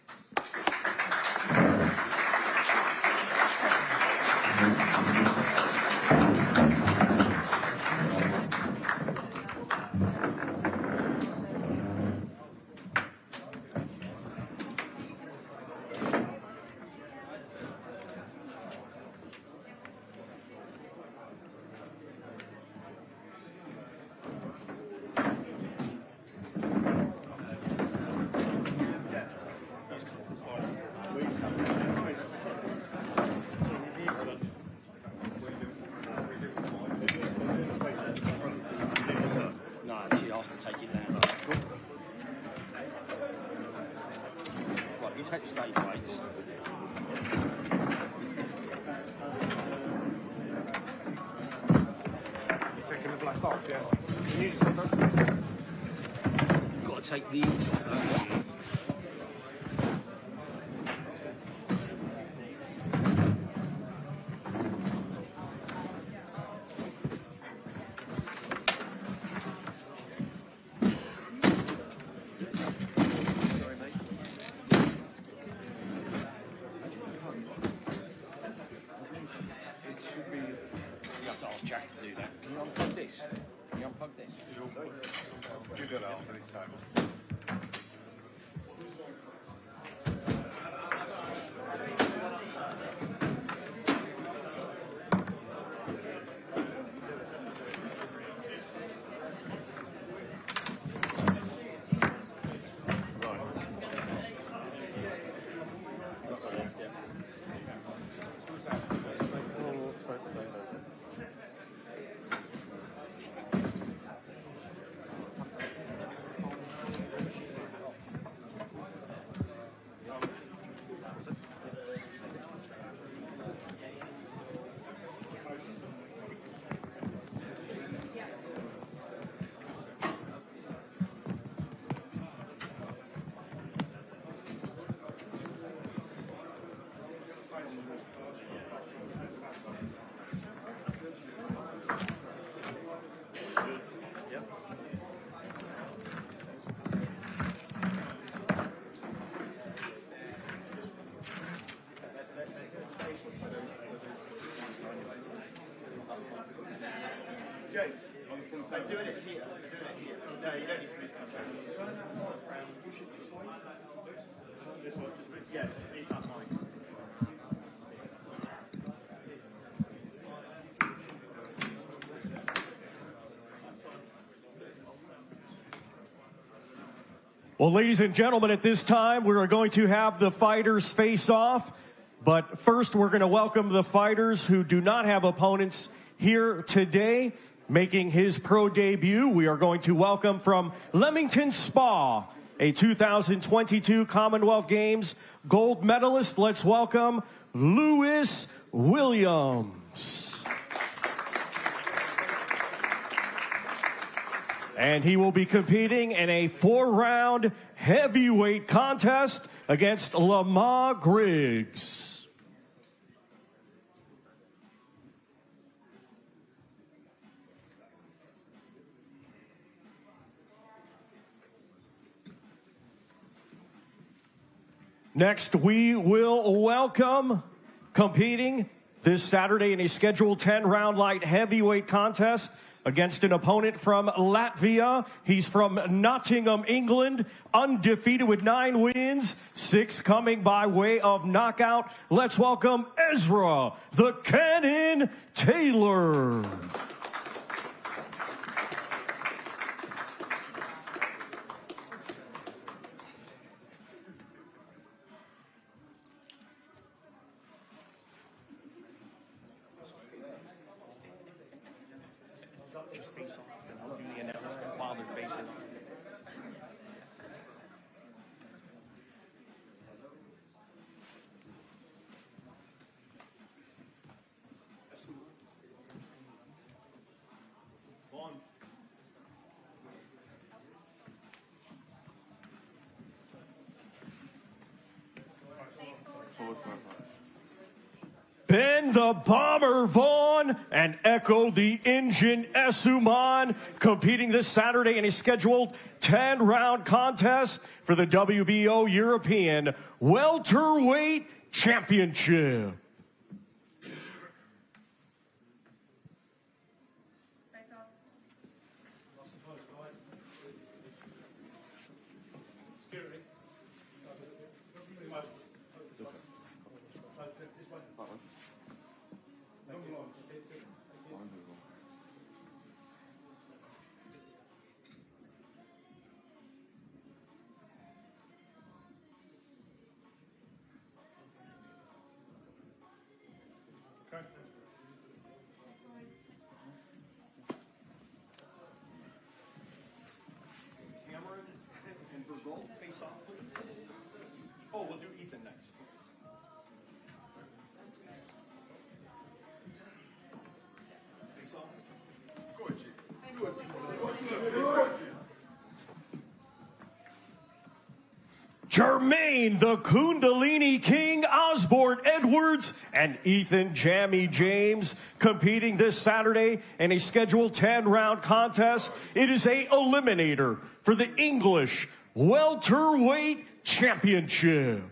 P: Take these off.
E: James. doing it here. No, you don't need to be this one, just yeah, leave that mic. Well, ladies and gentlemen, at this time, we are going to have the fighters face off. But first, we're going to welcome the fighters who do not have opponents here today. Making his pro debut, we are going to welcome from Leamington Spa, a 2022 Commonwealth Games gold medalist. Let's welcome Lewis Williams. And he will be competing in a 4-round heavyweight contest against Lamar Griggs. Next, we will welcome, competing this Saturday in a scheduled 10-round light heavyweight contest against an opponent from Latvia. He's from Nottingham, England, undefeated with 9 wins, 6 coming by way of knockout. Let's welcome Ezra the Cannon Taylor. Ben the Bomber Vaughn and Echo the Engine Essuman competing this Saturday in a scheduled 10-round contest for the WBO European Welterweight Championship. Oh, we'll do Ethan next. Face off. Jermaine the Kundalini King Osborne Edwards and Ethan Jammy James competing this Saturday in a scheduled 10-round contest. It is a eliminator for the English Welterweight Championship.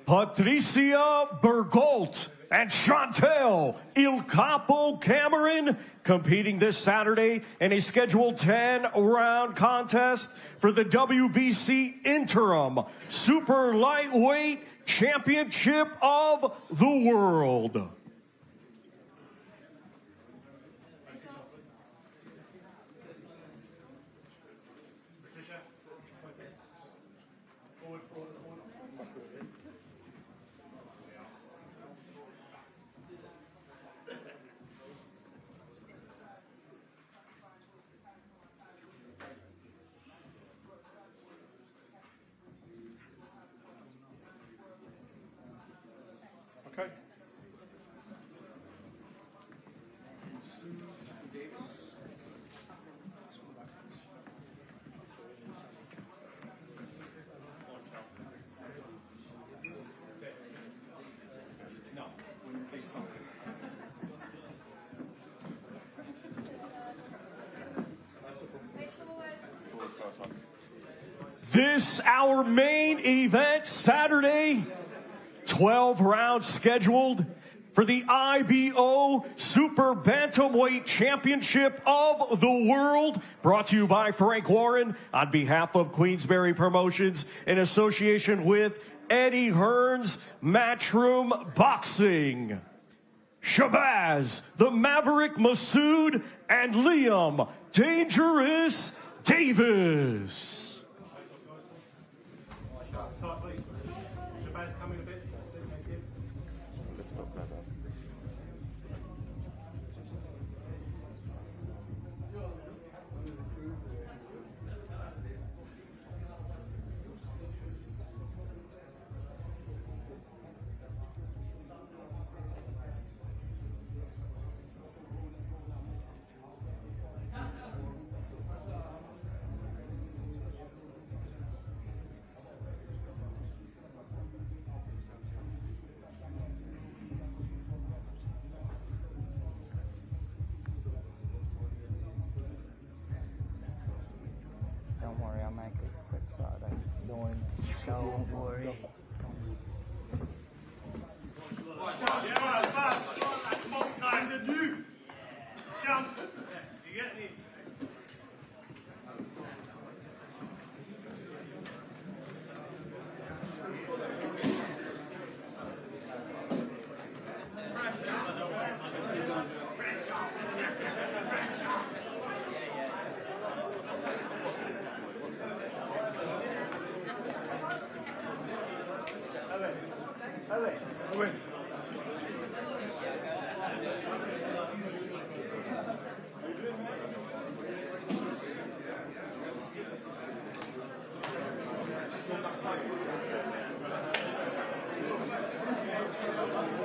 E: Patricia Bergolt and Chantel Il Capo Cameron competing this Saturday in a scheduled 10-round contest for the WBC Interim Super Lightweight Championship of the World.
C: Okay.
E: This, our main event, Saturday, 12 rounds scheduled for the IBO Super Bantamweight Championship of the World, brought to you by Frank Warren on behalf of Queensberry Promotions in association with Eddie Hearn's Matchroom Boxing. Shabaz, the Maverick Masoud, and Liam Dangerous Davies.
O: Don't worry, I'll make it quick Saturday. Don't worry.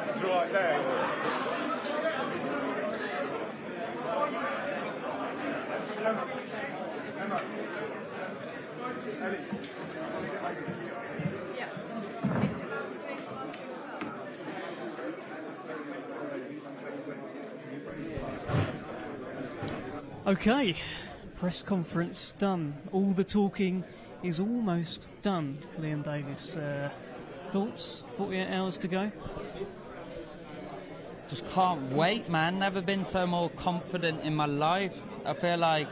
C: It's right there.
B: Okay, press conference done. All the talking is almost done. Liam Davies, thoughts? 48 hours to go?
O: Just can't wait, man. Never been so more confident in my life. I feel like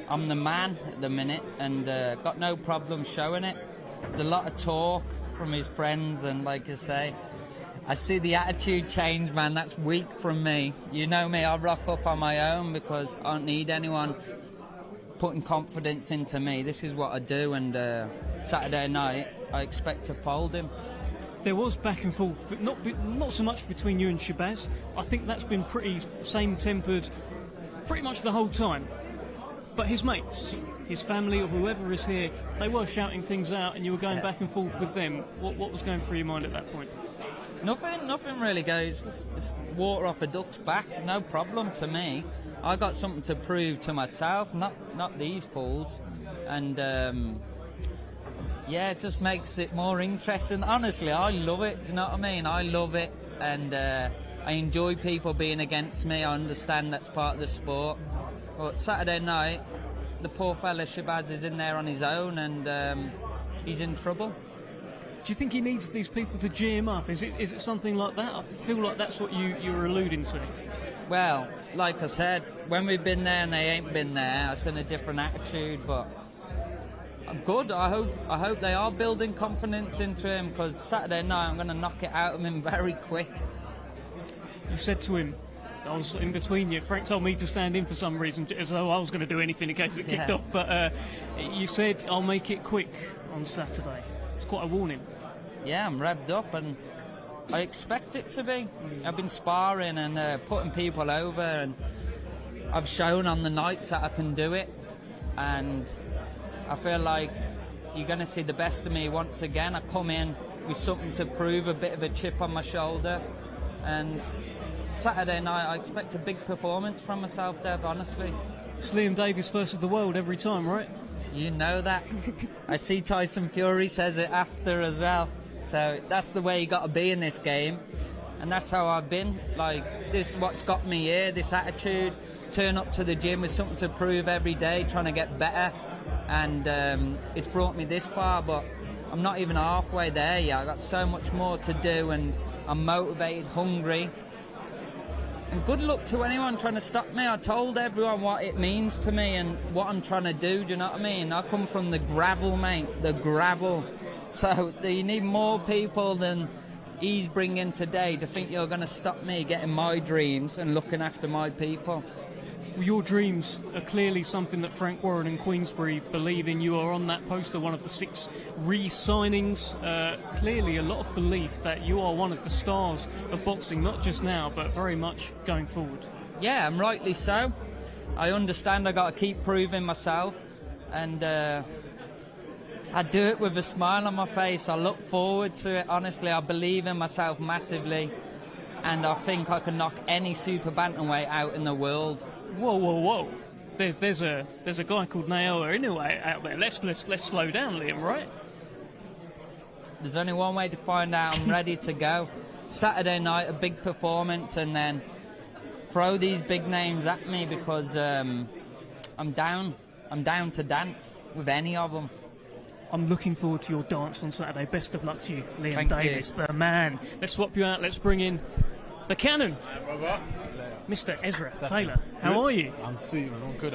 O: I'm the man at the minute and got no problem showing it. There's a lot of talk from his friends and, like I say, I see the attitude change, man. That's weak from me. You know me, I rock up on my own because I don't need anyone putting confidence into me. This is what I do, and Saturday night I expect to fold him.
B: There was back and forth, but not so much between you and Shabaz. I think that's been pretty same-tempered pretty much the whole time. But his mates, his family or whoever is here, they were shouting things out and you were going back and forth with them. What was going through your mind at that point?
O: Nothing really goes. It's water off a duck's back, no problem to me. I got something to prove to myself, not these fools. And yeah, it just makes it more interesting. Honestly, I love it, do you know what I mean? I love it, and I enjoy people being against me. I understand that's part of the sport. But Saturday night, the poor fella Shabaz is in there on his own, and he's in trouble.
B: Do you think he needs these people to cheer him up? Is it something like that? I feel like that's what you were alluding to.
O: Well, like I said, when we've been there and they ain't been there, I've seen a different attitude, but I'm good. I hope they are building confidence into him, because Saturday night I'm going to knock it out of him very quick.
B: You said to him, I was in between you. Frank told me to stand in for some reason, as though I was going to do anything in case it kicked off, but you said, I'll make it quick on Saturday. It's quite a warning.
O: Yeah, I'm revved up and I expect it to be. I've been sparring and putting people over, and I've shown on the nights that I can do it, and I feel like you're going to see the best of me once again. I come in with something to prove, a bit of a chip on my shoulder. And Saturday night, I expect a big performance from myself, Dev, honestly.
B: It's Liam Davies versus the world every time, right?
O: You know that. I see Tyson Fury says it after as well. So that's the way you got to be in this game. And that's how I've been. Like, this is what's got me here, this attitude. Turn up to the gym with something to prove every day, trying to get better. And it's brought me this far, but I'm not even halfway there yet. I've got so much more to do, and I'm motivated, hungry. And good luck to anyone trying to stop me. I told everyone what it means to me and what I'm trying to do you know what I mean? I come from the gravel, mate, the gravel. So you need more people than he's bringing today to think you're going to stop me getting my dreams and looking after my people.
B: Well, your dreams are clearly something that Frank Warren and Queensbury believe in. You are on that poster, one of the 6 re-signings. Clearly a lot of belief that you are one of the stars of boxing, not just now, but very much going forward.
O: Yeah, and rightly so. I understand I got to keep proving myself, and I do it with a smile on my face. I look forward to it, honestly. I believe in myself massively, and I think I can knock any super bantamweight out in the world.
B: Whoa, whoa, whoa! There's a guy called Naoya Inoue out there. Let's slow down, Liam. Right?
O: There's only one way to find out. I'm ready to go. Saturday night, a big performance, and then throw these big names at me because I'm down. I'm down to dance with any of them.
B: I'm looking forward to your dance on Saturday. Best of luck to you, Liam
O: Thank
B: Davies,
O: you.
B: the man. Let's swap you out. Let's bring in the cannon. Mr. Ezra Taylor, how are you?
Q: I'm sweet, man. I'm good.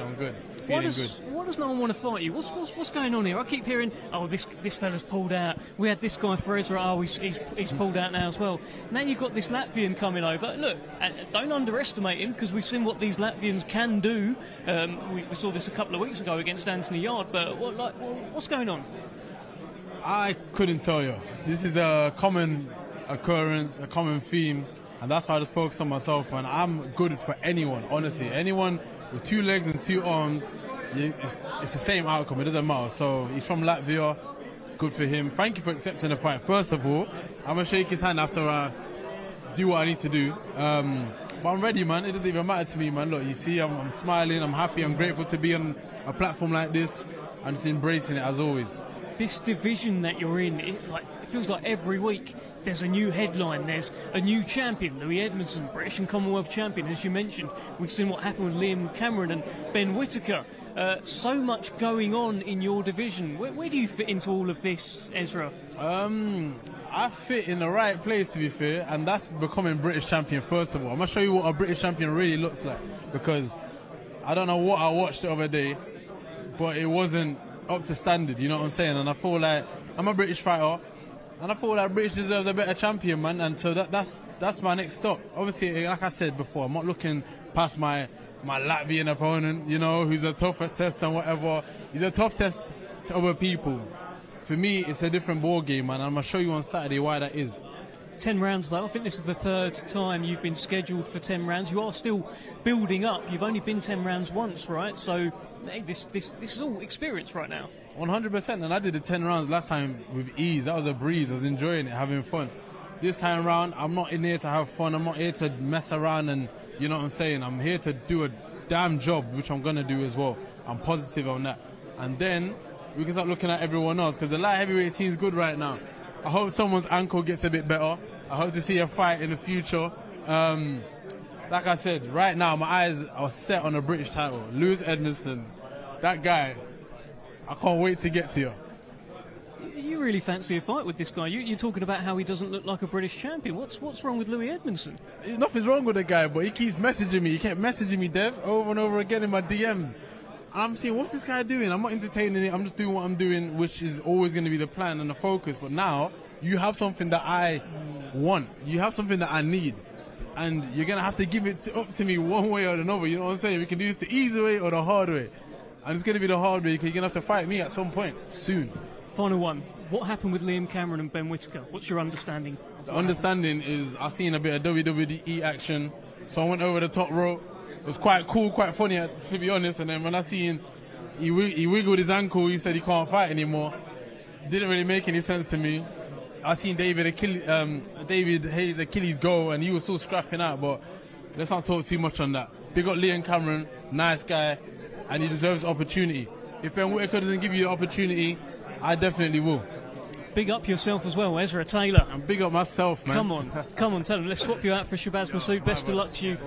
B: Why
Q: Feeling good.
B: does no one want to fight you? What's going on here? I keep hearing, oh, this fella's pulled out. We had this guy for Ezra. Oh, he's pulled out now as well. Now you've got this Latvian coming over. Look, don't underestimate him because we've seen what these Latvians can do. We saw this a couple of weeks ago against Anthony Yard. But what's going on?
Q: I couldn't tell you. This is a common occurrence, a common theme. And that's why I just focus on myself, and I'm good for anyone, honestly. Anyone with 2 legs and 2 arms, it's the same outcome, it doesn't matter. So he's from Latvia, good for him. Thank you for accepting the fight. First of all, I'm going to shake his hand after I do what I need to do. But I'm ready, man. It doesn't even matter to me, man. Look, you see, I'm smiling, I'm happy, I'm grateful to be on a platform like this, and just embracing it as always.
B: This division that you're in, it feels like every week there's a new headline, there's a new champion. Louis Edmondson, British and Commonwealth champion, as you mentioned. We've seen what happened with Liam Cameron and Ben Whittaker. So much going on in your division. Where do you fit into all of this, Ezra?
Q: I fit in the right place, to be fair, and that's becoming British champion, first of all. I'm going to show you what a British champion really looks like, because I don't know what I watched the other day, but it wasn't up to standard, you know what I'm saying? And I feel like I'm a British fighter, and I feel like British deserves a better champion, man. And so that's my next stop. Obviously, like I said before, I'm not looking past my Latvian opponent, you know, who's a tougher test and whatever. He's a tough test to other people. For me, it's a different ball game, man. I'm going to show you on Saturday why that is.
B: 10 rounds, though. I think this is the 3rd time you've been scheduled for 10 rounds. You are still building up. You've only been 10 rounds once, right? So hey, this is all experience right now.
Q: 100%, and I did the 10 rounds last time with ease. That was a breeze. I was enjoying it, having fun. This time around, I'm not in here to have fun. I'm not here to mess around and, you know what I'm saying? I'm here to do a damn job, which I'm going to do as well. I'm positive on that. And then we can start looking at everyone else, because the light heavyweight team is good right now. I hope someone's ankle gets a bit better. I hope to see a fight in the future. Like I said, right now my eyes are set on a British title. Lewis Edmondson, that guy, I can't wait to get to you.
B: You really fancy a fight with this guy. You're talking about how he doesn't look like a British champion. What's wrong with Louis Edmondson?
Q: Nothing's wrong with the guy, but he keeps messaging me. He kept messaging me, Dev, over and over again in my DMs. And I'm saying, what's this guy doing? I'm not entertaining it. I'm just doing what I'm doing, which is always going to be the plan and the focus. But now you have something that I want. You have something that I need. And you're going to have to give it up to me one way or another. You know what I'm saying? We can do this the easy way or the hard way. And it's going to be the hard way, because you're going to have to fight me at some point soon.
B: Final one. What happened with Liam Cameron and Ben Whittaker? What's your understanding?
Q: The understanding is I've seen a bit of WWE action, so I went over the top rope. It was quite cool, quite funny, to be honest. And then when I seen he wiggled his ankle, he said he can't fight anymore. Didn't really make any sense to me. I seen David Hayes' Achilles go, and he was still scrapping out. But let's not talk too much on that. Big up Liam Cameron, nice guy, and he deserves opportunity. If Ben Whittaker doesn't give you the opportunity, I definitely will.
B: Big up yourself as well, Ezra Taylor.
Q: And big up myself, man.
B: Come on, tell him. Let's swap you out for Shabaz Masoud. Best of luck to you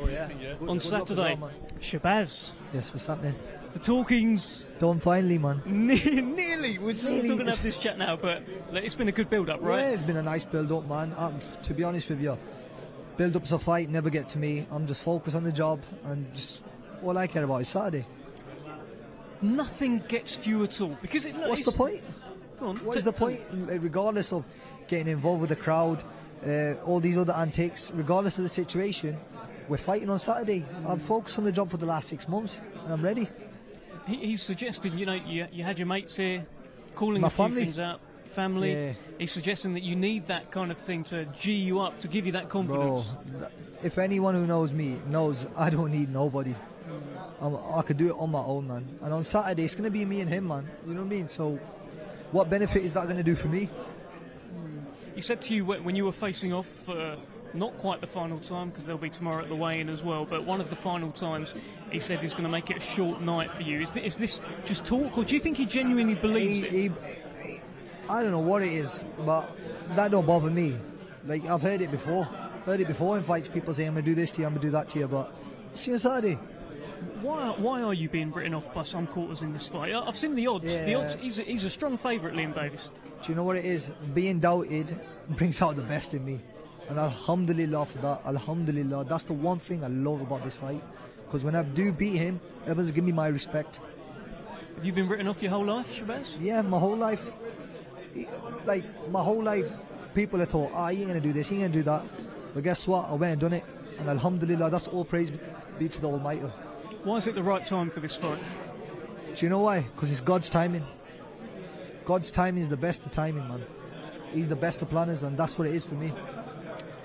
B: on Saturday. Shabaz.
R: Yes, what's happening?
B: The talking's
R: done finally, man.
B: Nearly. We're still going to have this chat now, but it's been a good build-up, right?
R: Yeah, it's been a nice build-up, man. To be honest with you, build-ups of fight never get to me. I'm just focused on the job, and just all I care about is Saturday.
B: Nothing gets to you at all, because
R: what's the point?
B: Go on.
R: What is the point? Regardless of getting involved with the crowd, all these other antics, regardless of the situation, we're fighting on Saturday. I'm focused on the job for the last 6 months, and I'm ready.
B: He's suggesting, you had your mates here, calling
R: My
B: a few
R: family.
B: things out, family.
R: Yeah.
B: He's suggesting that you need that kind of thing to G you up, to give you that confidence.
R: Bro, if anyone who knows me knows I don't need nobody. I could do it on my own, man. And on Saturday, it's going to be me and him, man. You know what I mean? So, what benefit is that going to do for me?
B: He said to you when you were facing off, not quite the final time, because there'll be tomorrow at the weigh-in as well, but one of the final times, he said he's going to make it a short night for you. Is this just talk, or do you think he genuinely believes it?
R: I don't know what it is, but that don't bother me. Like, I've heard it before. In fights, people say, I'm going to do this to you, I'm going to do that to you, but see you on Saturday.
B: Why are you being written off by some quarters in this fight? I've seen the odds.
R: Yeah.
B: The odds. He's a strong favourite, Liam Davies.
R: Do you know what it is? Being doubted brings out the best in me. And alhamdulillah for that. Alhamdulillah. That's the one thing I love about this fight. Because when I do beat him, everyone's give me my respect.
B: Have you been written off your whole life, Shabaz?
R: Yeah, my whole life. Like, my whole life, people have thought, he ain't going to do this, he ain't going to do that. But guess what? I went and done it. And alhamdulillah, that's all praise be to the Almighty.
B: Why is it the right time for this fight?
R: Do you know why? Because it's God's timing. God's timing is the best of timing, man. He's the best of planners, and that's what it is for me.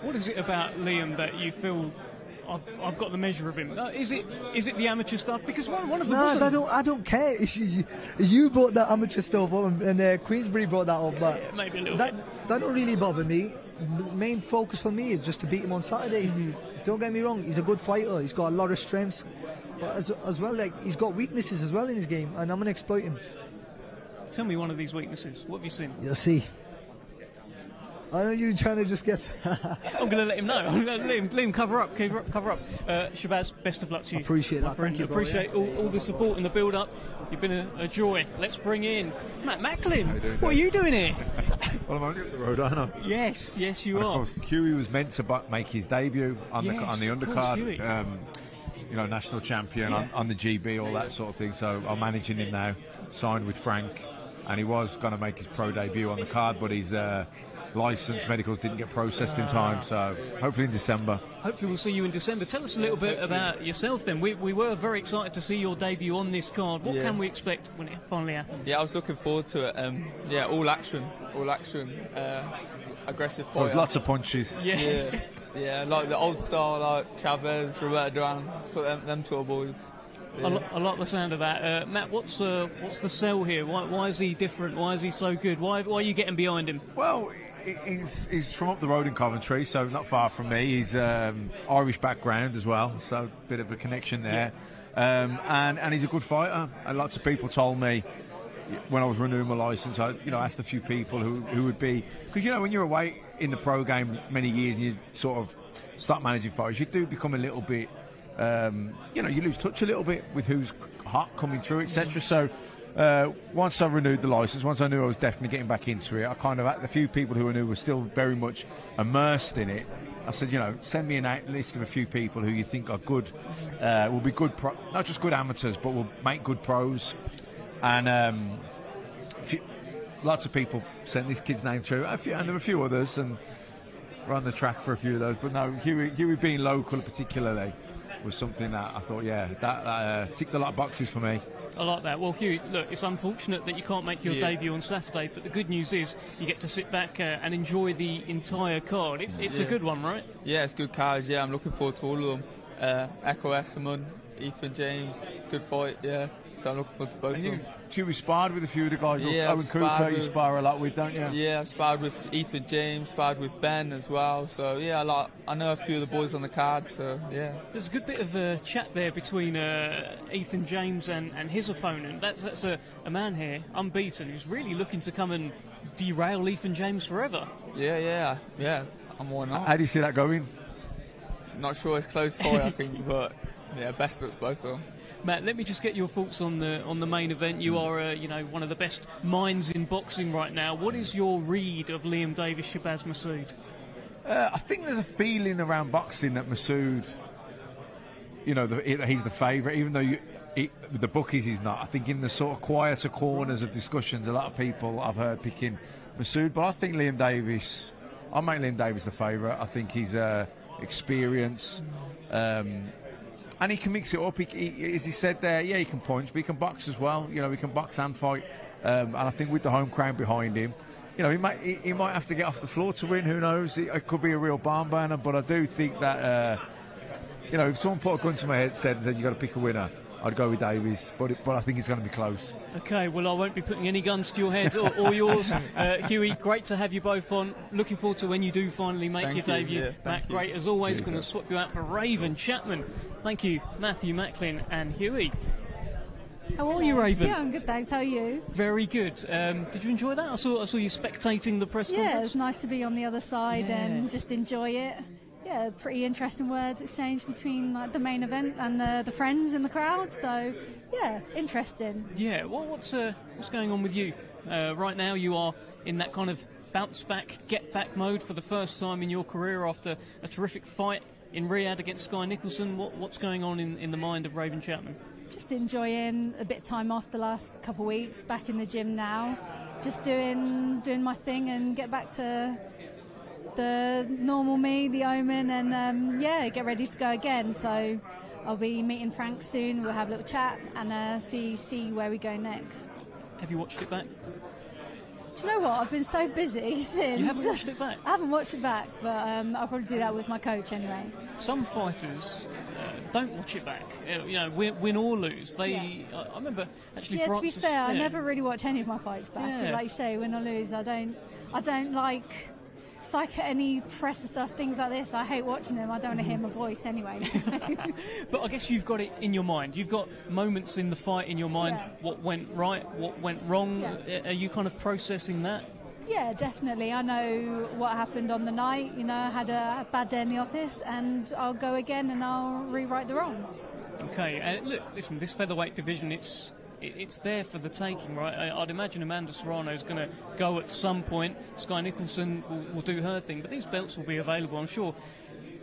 B: What is it about Liam that you feel I've got the measure of him? Is it the amateur stuff? Because one of them
R: I don't care. You brought that amateur stuff up, and Queensbury brought that up, but
B: yeah, maybe a little
R: that don't really bother me. The main focus for me is just to beat him on Saturday. Mm-hmm. Don't get me wrong, he's a good fighter. He's got a lot of strengths, but as well, like, he's got weaknesses as well in his game, and I'm going to exploit him.
B: Tell me one of these weaknesses. What have you seen?
R: You'll see. I know you're trying to just get...
B: I'm going to let him know. I'm going to let Liam, cover up. Shabaz, best of luck to you.
R: I appreciate that. Thank you, bro.
B: Appreciate all the support and the build-up. You've been a joy. Let's bring in Matt Macklin. What are you doing here?
S: Well, I'm only up the road, aren't I?
B: Yes, you
S: and
B: are.
S: Of course, Huey was meant to make his debut on the undercard. National champion on the GB, all that sort of thing. So I'm managing him now. Signed with Frank, and he was going to make his pro debut on the card, but his license medicals didn't get processed in time. So hopefully in December.
B: Hopefully we'll see you in December. Tell us a little bit about yourself then. We were very excited to see your debut on this card. What can we expect when it finally happens?
T: Yeah, I was looking forward to it. All action, aggressive fight.
S: With lots of punches.
T: Yeah, like the old style, like Chavez, Roberto Duran, so them two boys. Yeah.
B: I like the sound of that. Matt, what's the sell here? Why is he different? Why is he so good? Why are you getting behind him?
S: Well, he's from up the road in Coventry, so not far from me. He's Irish background as well, so a bit of a connection there. And he's a good fighter. And lots of people told me when I was renewing my licence, I asked a few people who would be, because when you're away in the pro game many years and you sort of start managing fighters, you do become a little bit, you lose touch a little bit with who's hot coming through, etc. So once I renewed the licence, once I knew I was definitely getting back into it, I kind of had a few people who I knew were still very much immersed in it. I said, send me a list of a few people who you think are good, will be good, not just good amateurs, but will make good pros. And lots of people sent this kid's name through, and there were a few others, and we're on the track for a few of those. But no, Huey being local particularly was something that I thought, that ticked a lot of boxes for me.
B: I like that. Well, Huey, look, it's unfortunate that you can't make your debut on Saturday, but the good news is you get to sit back and enjoy the entire card. It's a good one, right?
T: Yeah, it's good cards. Yeah, I'm looking forward to all of them. Echo Esserman, Ethan James, good fight. Yeah, So I'm looking forward to both of them.
S: You sparred with a few of the guys.
T: Yeah,
S: Owen Cooper, you spar a lot with, don't you?
T: Yeah, I've sparred with Ethan James, sparred with Ben as well. So yeah, I know a few of the boys on the card. So yeah,
B: there's a good bit of chat there between Ethan James and his opponent. That's a man here, unbeaten, who's really looking to come and derail Ethan James forever.
T: Yeah. I'm all not.
S: How do you see that going?
T: Not sure, it's close fight, I think, but yeah, best looks both of them.
B: Matt, let me just get your thoughts on the main event. You are, one of the best minds in boxing right now. What is your read of Liam Davies, Shabaz Masoud?
S: I think there's a feeling around boxing that Masoud, he's the favourite, even though with the bookies he's not. I think in the sort of quieter corners of discussions, a lot of people I've heard picking Masoud, but I think Liam Davies, I'll make Liam Davies the favourite. I think he's experience. And he can mix it up. He, as he said there, he can punch, but he can box as well. He can box and fight. And I think with the home crowd behind him, he might have to get off the floor to win. Who knows? It could be a real barn burner. But I do think that if someone put a gun to my head and said you got to pick a winner, I'd go with Davies. But I think it's going to be close.
B: Okay, well, I won't be putting any guns to your head or yours. Huey, great to have you both on. Looking forward to when you do finally make your debut. Matt, great as always. Going to swap you out for Raven Chapman. Thank you, Matthew Macklin and Huey. How are you, Raven?
U: Yeah, I'm good, thanks. How are you?
B: Very good. Did you enjoy that? I saw you spectating the press conference.
U: Yeah, it's nice to be on the other side and just enjoy it. Yeah, pretty interesting words exchanged between the main event and the friends in the crowd. So, yeah, interesting.
B: Yeah, well, what's going on with you right now? You are in that kind of bounce back, get back mode for the first time in your career after a terrific fight in Riyadh against Sky Nicholson. What's going on in the mind of Raven Chapman?
U: Just enjoying a bit of time off the last couple of weeks. Back in the gym now, just doing my thing and get back to the normal me, the Omen, and get ready to go again. So I'll be meeting Frank soon. We'll have a little chat and see where we go next.
B: Have you watched it back?
U: Do you know what? I've been so busy since.
B: You haven't watched it back?
U: I haven't watched it back, but I'll probably do that with my coach anyway.
B: Some fighters don't watch it back. Win or lose. I remember actually.
U: Yeah,
B: Francis,
U: to be fair, I never really watch any of my fights back.
B: Yeah.
U: Like you say, win or lose, I don't like psych any press and stuff, things like this. I hate watching them. I don't want to hear my voice anyway.
B: But I guess you've got it in your mind. You've got moments in the fight in your mind.
U: Yeah.
B: What went right? What went wrong?
U: Yeah.
B: Are you kind of processing that?
U: Yeah, definitely. I know what happened on the night. I had a bad day in the office, and I'll go again and I'll rewrite the wrongs.
B: Okay, look, listen, this featherweight division, it's there for the taking, right? I'd imagine Amanda Serrano's going to go at some point. Sky Nicholson will do her thing, but these belts will be available. I'm sure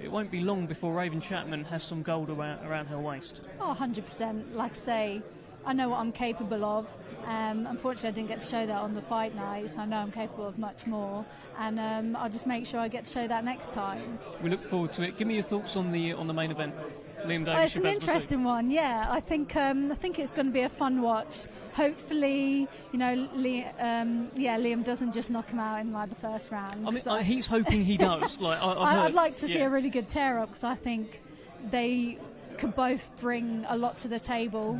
B: it won't be long before Raven Chapman has some gold around her waist.
U: Oh, 100%. Like I say, I know what I'm capable of. Unfortunately, I didn't get to show that on the fight night, so I know I'm capable of much more. And I'll just make sure I get to show that next time.
B: We look forward to it. Give me your thoughts on the main event. Liam Davies,
U: it's an interesting one, yeah. I think it's going to be a fun watch. Hopefully, Liam doesn't just knock him out in the first round.
B: I mean, he's hoping he does.
U: I'd like to see a really good tear-up because I think they could both bring a lot to the table.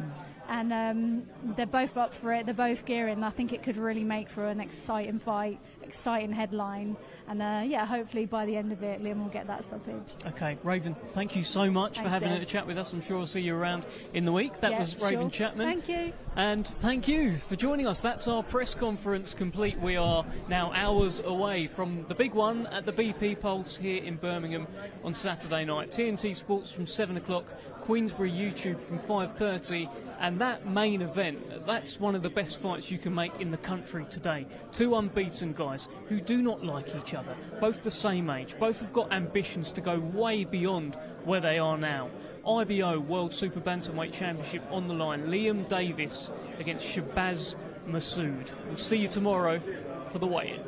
U: And they're both up for it. They're both gearing. I think it could really make for an exciting fight, exciting headline. And hopefully by the end of it, Liam will get that stoppage.
B: Okay, Raven, thank you so much for having a chat with us. I'm sure I'll see you around in the week. That was Raven Chapman.
U: Thank you.
B: And thank you for joining us. That's our press conference complete. We are now hours away from the big one at the BP Pulse here in Birmingham on Saturday night. TNT Sports from 7 o'clock. Queensbury YouTube from 5:30, and that main event, that's one of the best fights you can make in the country today. Two unbeaten guys who do not like each other, both the same age, both have got ambitions to go way beyond where they are now. IBO World Super Bantamweight Championship on the line. Liam Davies against Shabaz Masoud. We'll see you tomorrow for the weigh-in.